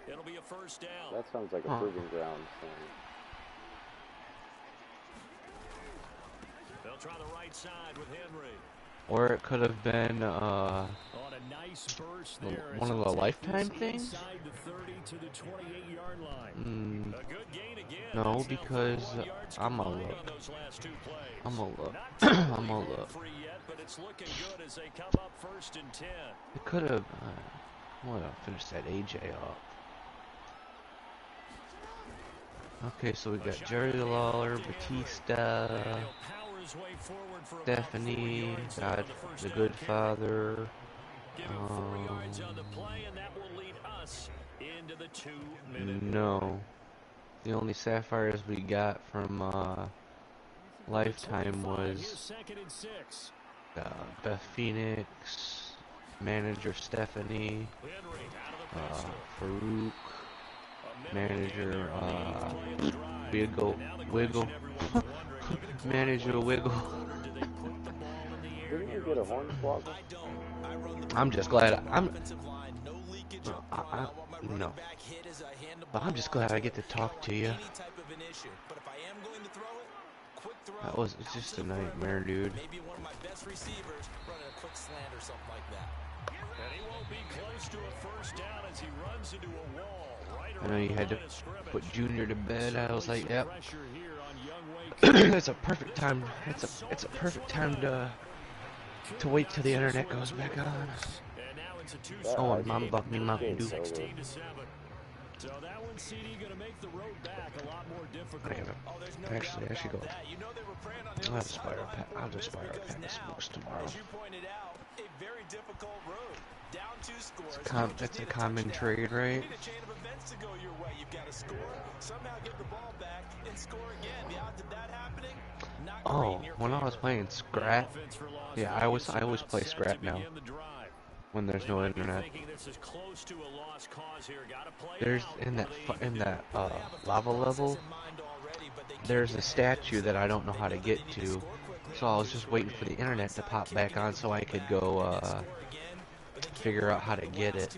It'll be a first down. That sounds like a proving ground thing. They'll try the right side with Henry. Or it could have been On a nice burst there, one of the lifetime things? inside the 30 to the 28-yard line. A good gain again. No, because I'm a look. I'm a look. I'm a look. Yet, but it's looking good as they come up first and 10. It could have. Well, finish that AJ up. Okay, so we got Jerry Lawler, Batista, Stephanie, got the Good Father. No. The only sapphires we got from Lifetime was Beth Phoenix, manager Stephanie, Farouk, manager Wiggle, manager Wiggle. Didn't you get a hornswoggle? I'm just glad no. But I'm just glad I get to talk to you. That was just a nightmare, dude. Maybe one of my best receivers running a quick slant or something like that. And he won't be close to a first down as he runs into a wall. I know you had to put Junior to bed. I was like, yep. That's a perfect time. It's a perfect time to wait till the internet goes back on. Oh, and Mom bought me Mountain Dew. So that one CD gonna make the road back a lot more difficult. Actually, I should go. I'll just buy our pack of smokes tomorrow. As you pointed out, a very difficult road. Down 2 scores. That's a common trade, right? You need a chain of events to go your way. You've got to score, somehow get the ball back, and score again. The odds of that happening, not great in your when I was playing Scrap, yeah, I always play Scrap now. When there's no internet. There's in that lava level, there's a statue that I don't know how to get to, so I was just waiting for the internet to pop back on so I could go figure out how to get it.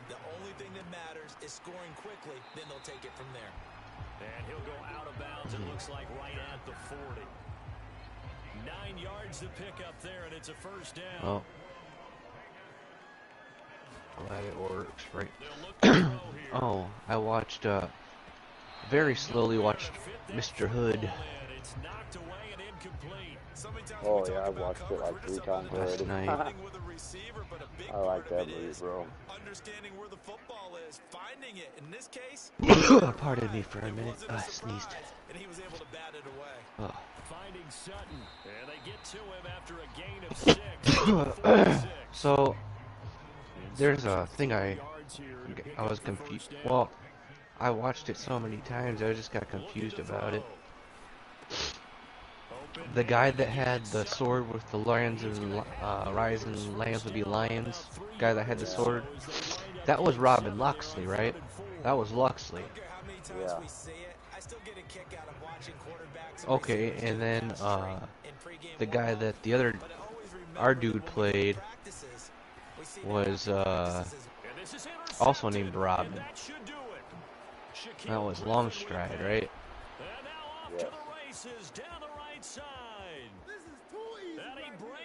The only thing that matters is scoring quickly, then they'll take it from there. And he'll go out of bounds, it looks like right at the 40. 9 yards to pick up there, and it's a first down. Oh. Glad it works, right? Oh, I watched, very slowly watched Mr. Hood. Oh yeah, I watched it like 3 times already. Last night. I like that movie, bro. Understanding where the football is, finding it. In this case, pardon me for a minute. I sneezed. And he was able to bat it away. Finding Sutton, and they get to him after a gain of 6. So there's a thing I was confused. Well, I watched it so many times, I just got confused about it. The guy that had the sword with the lions and rising lions would be lions. Guy that had the sword, that was Robin Luxley, right? That was Luxley. Yeah. Okay, and then the guy that our dude played was also named Robin. That was Longstride, right? Yes.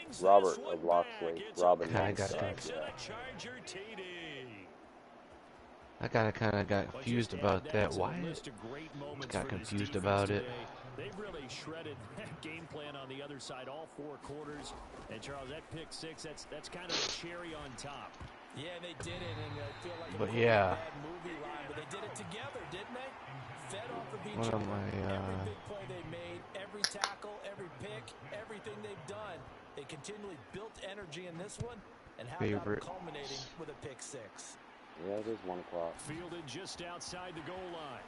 This Robert of Locksley. Robin I Longstride. I kind of got confused about that. Why? Got confused about it. They've really shredded that game plan on the other side all 4 quarters. And Charles, that pick 6, that's kind of a cherry on top. Yeah, they did it, and I feel like but yeah. bad movie line, but they did it together, didn't they? Fed off of each One other. of my Every big play they made, every tackle, every pick, everything they've done, they continually built energy in this one, and how about it culminating with a pick 6? Yeah, it is 1 o'clock. Fielded just outside the goal line.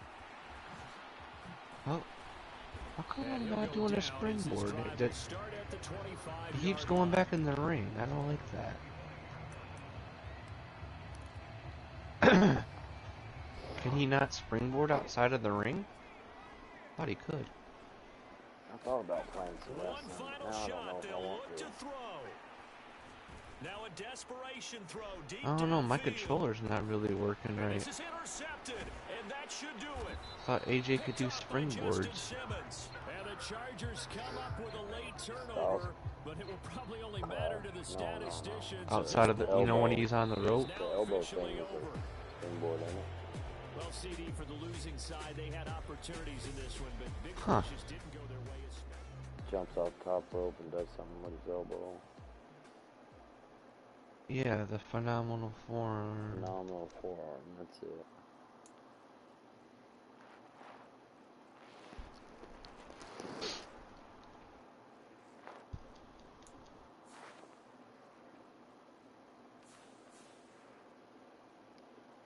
Oh. How come I'm not doing a springboard? He keeps going back in the ring. I don't like that. Can he not springboard outside of the ring? Thought he could. I thought about playing some wrestling. Now I don't know if I want to. Now a desperation throw deep I don't know, my downfield. controller's not really working And right. this is intercepted, and that should do it. Thought AJ could do Picked off by Justin springboards. Simmons. And the Chargers come up with a late turnover, but it will probably only matter to the statisticians. Outside of the, you know, when he's on the rope. The elbow thing is a springboard, ain't it? Well, CD, for the losing side, they had opportunities in this one, but big pushes didn't go their way. Jumps off top rope and does something with his elbow. Yeah, the phenomenal forearm. Phenomenal forearm, that's it.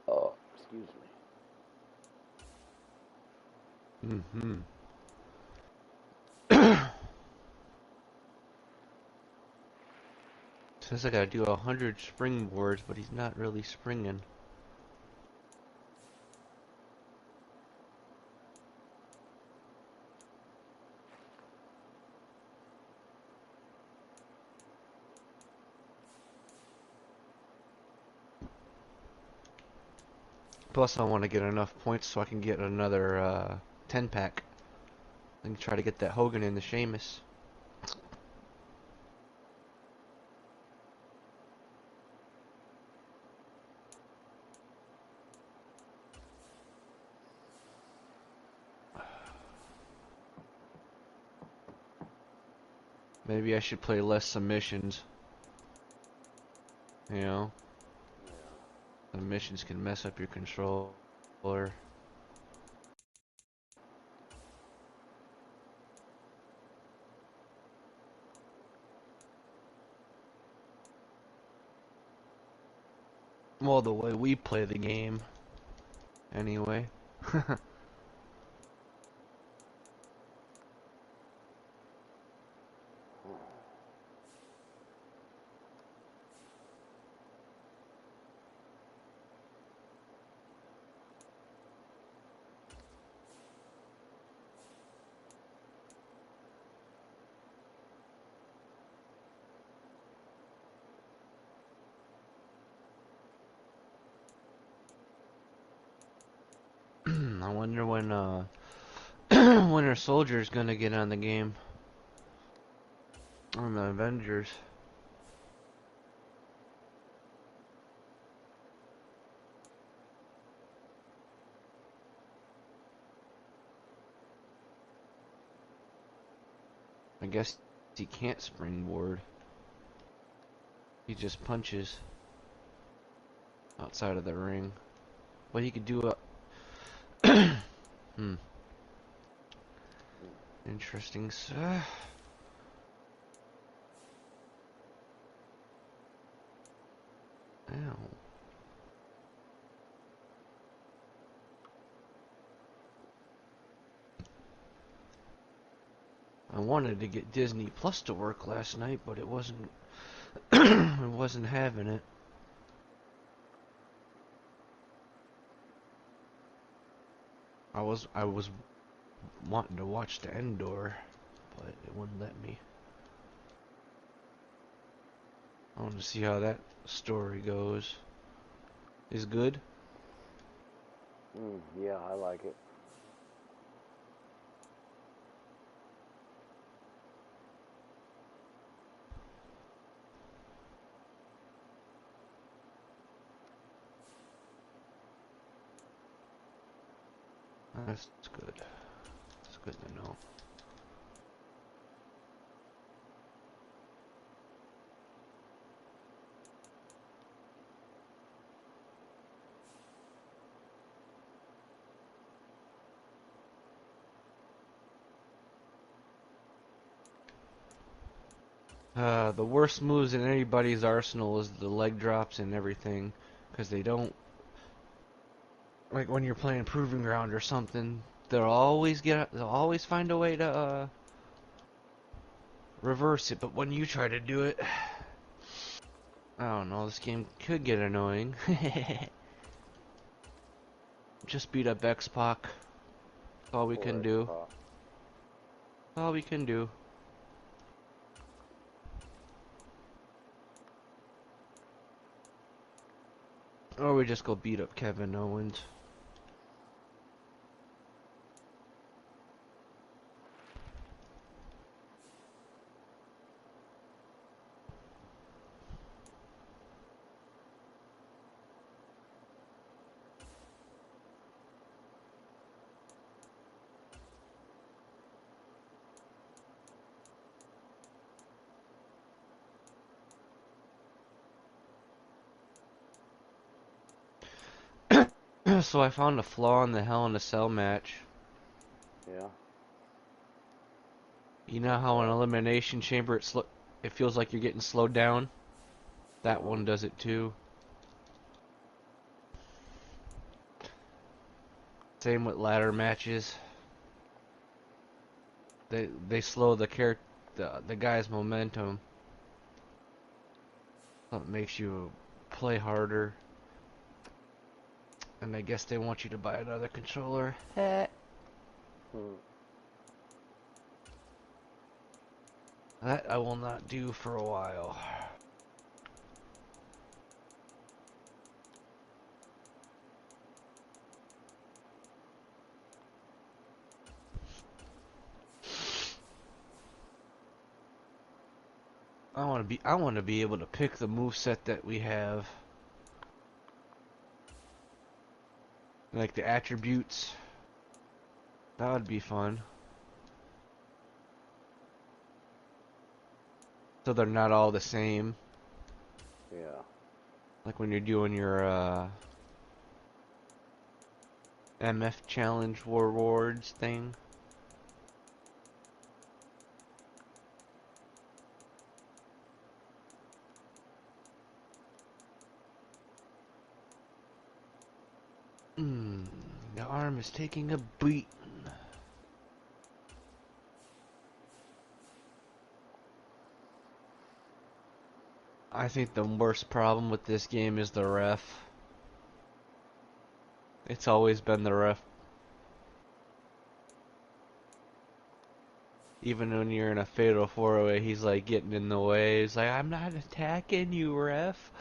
Oh, excuse me. Mm-hmm. Says I gotta do 100 springboards, but he's not really springing. Plus, I want to get enough points so I can get another 10-pack. I can try to get that Hogan and the Sheamus. Maybe I should play less submissions. You know? Submissions can mess up your controller. Well, the way we play the game. Anyway. I wonder when Winter Soldier's gonna get on the game. On the Avengers. I guess he can't springboard. He just punches outside of the ring. But he could do a Interesting stuff. Ow. I wanted to get Disney Plus to work last night, but it wasn't it wasn't having it. I was wanting to watch the Endor, but it wouldn't let me. I want to see how that story goes. Is good? Yeah, I like it. That's good. That's good to know. The worst moves in anybody's arsenal is the leg drops and everything, because they don't, like when you're playing Proving Ground or something, they'll always find a way to reverse it, but when you try to do it, I don't know, this game could get annoying. Just beat up X-Pac. That's all we can do. All we can do. Or we just go beat up Kevin Owens. So I found a flaw in the Hell in a Cell match. Yeah. You know how in Elimination Chamber it feels like you're getting slowed down? That one does it too. Same with ladder matches. They slow the guy's momentum. So it makes you play harder. And I guess they want you to buy another controller. That I will not do for a while. I want to be able to pick the moveset that we have. Like the attributes. That would be fun. So they're not all the same. Yeah. Like when you're doing your MF challenge rewards thing. The arm is taking a beat. I think the worst problem with this game is the ref. It's always been the ref. Even when you're in a fatal four-way, he's like getting in the way. He's like, I'm not attacking you, ref.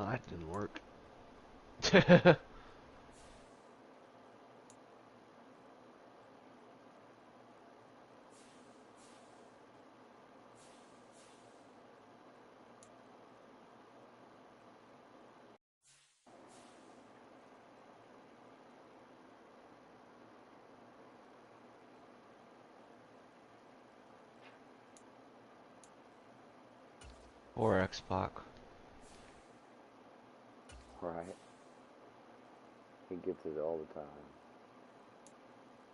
Oh, that didn't work. Or X-Pac. Right. He gets it all the time.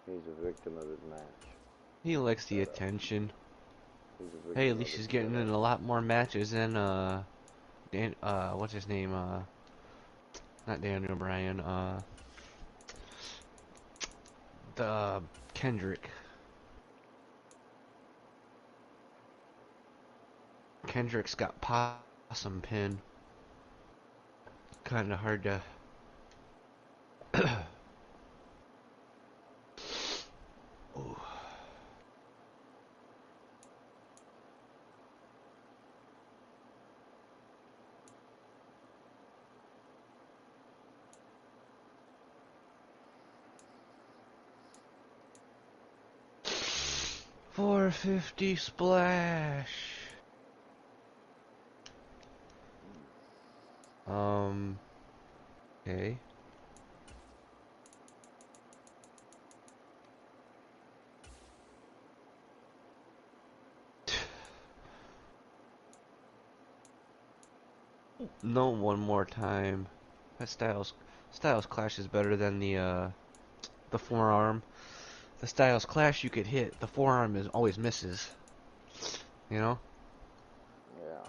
He's a victim of his match. He likes the attention. He's a victim Hey, at of least his he's getting in a lot more matches than what's his name? Not Daniel Bryan. The Kendrick. Kendrick's got possum pin. Kind of hard to. Oh. $450 splash. Okay. No, one more time. That Styles Clash is better than the forearm. The Styles Clash you could hit. The forearm is always misses. You know? Yeah.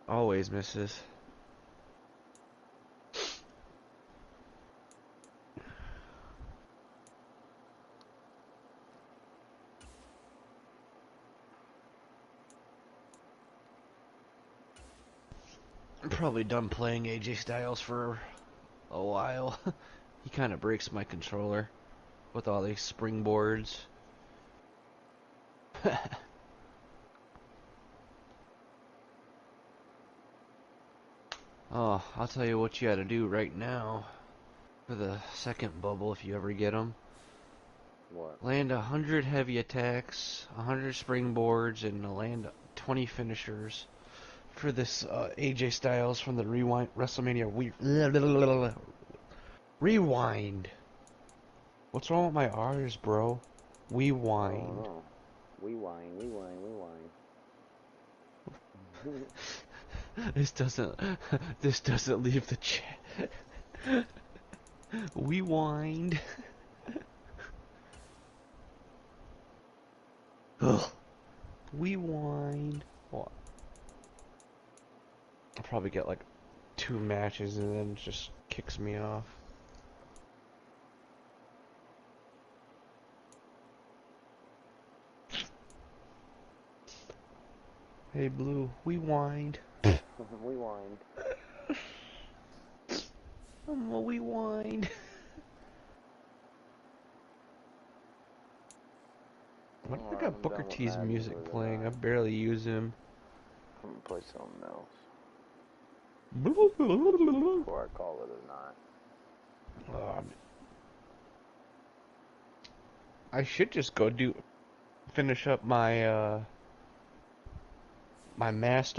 Always misses. I'm probably done playing AJ Styles for a while. He kind of breaks my controller with all these springboards. Oh, I'll tell you what you gotta do right now for the second bubble if you ever get them. What? Land 100 heavy attacks, 100 springboards, and land 20 finishers for this AJ Styles from the WrestleMania Rewind. What's wrong with my R's, bro? We wind. Oh, no. We whine. This doesn't leave the chat. We wind. Ugh. We wind. What? I'll probably get like 2 matches and then it just kicks me off. Hey Blue, we wind. We wind. We wind. Why do I got Booker T's music playing? I barely use him. I'm gonna play something else. Before I call it a night. I should just go finish up my my Mast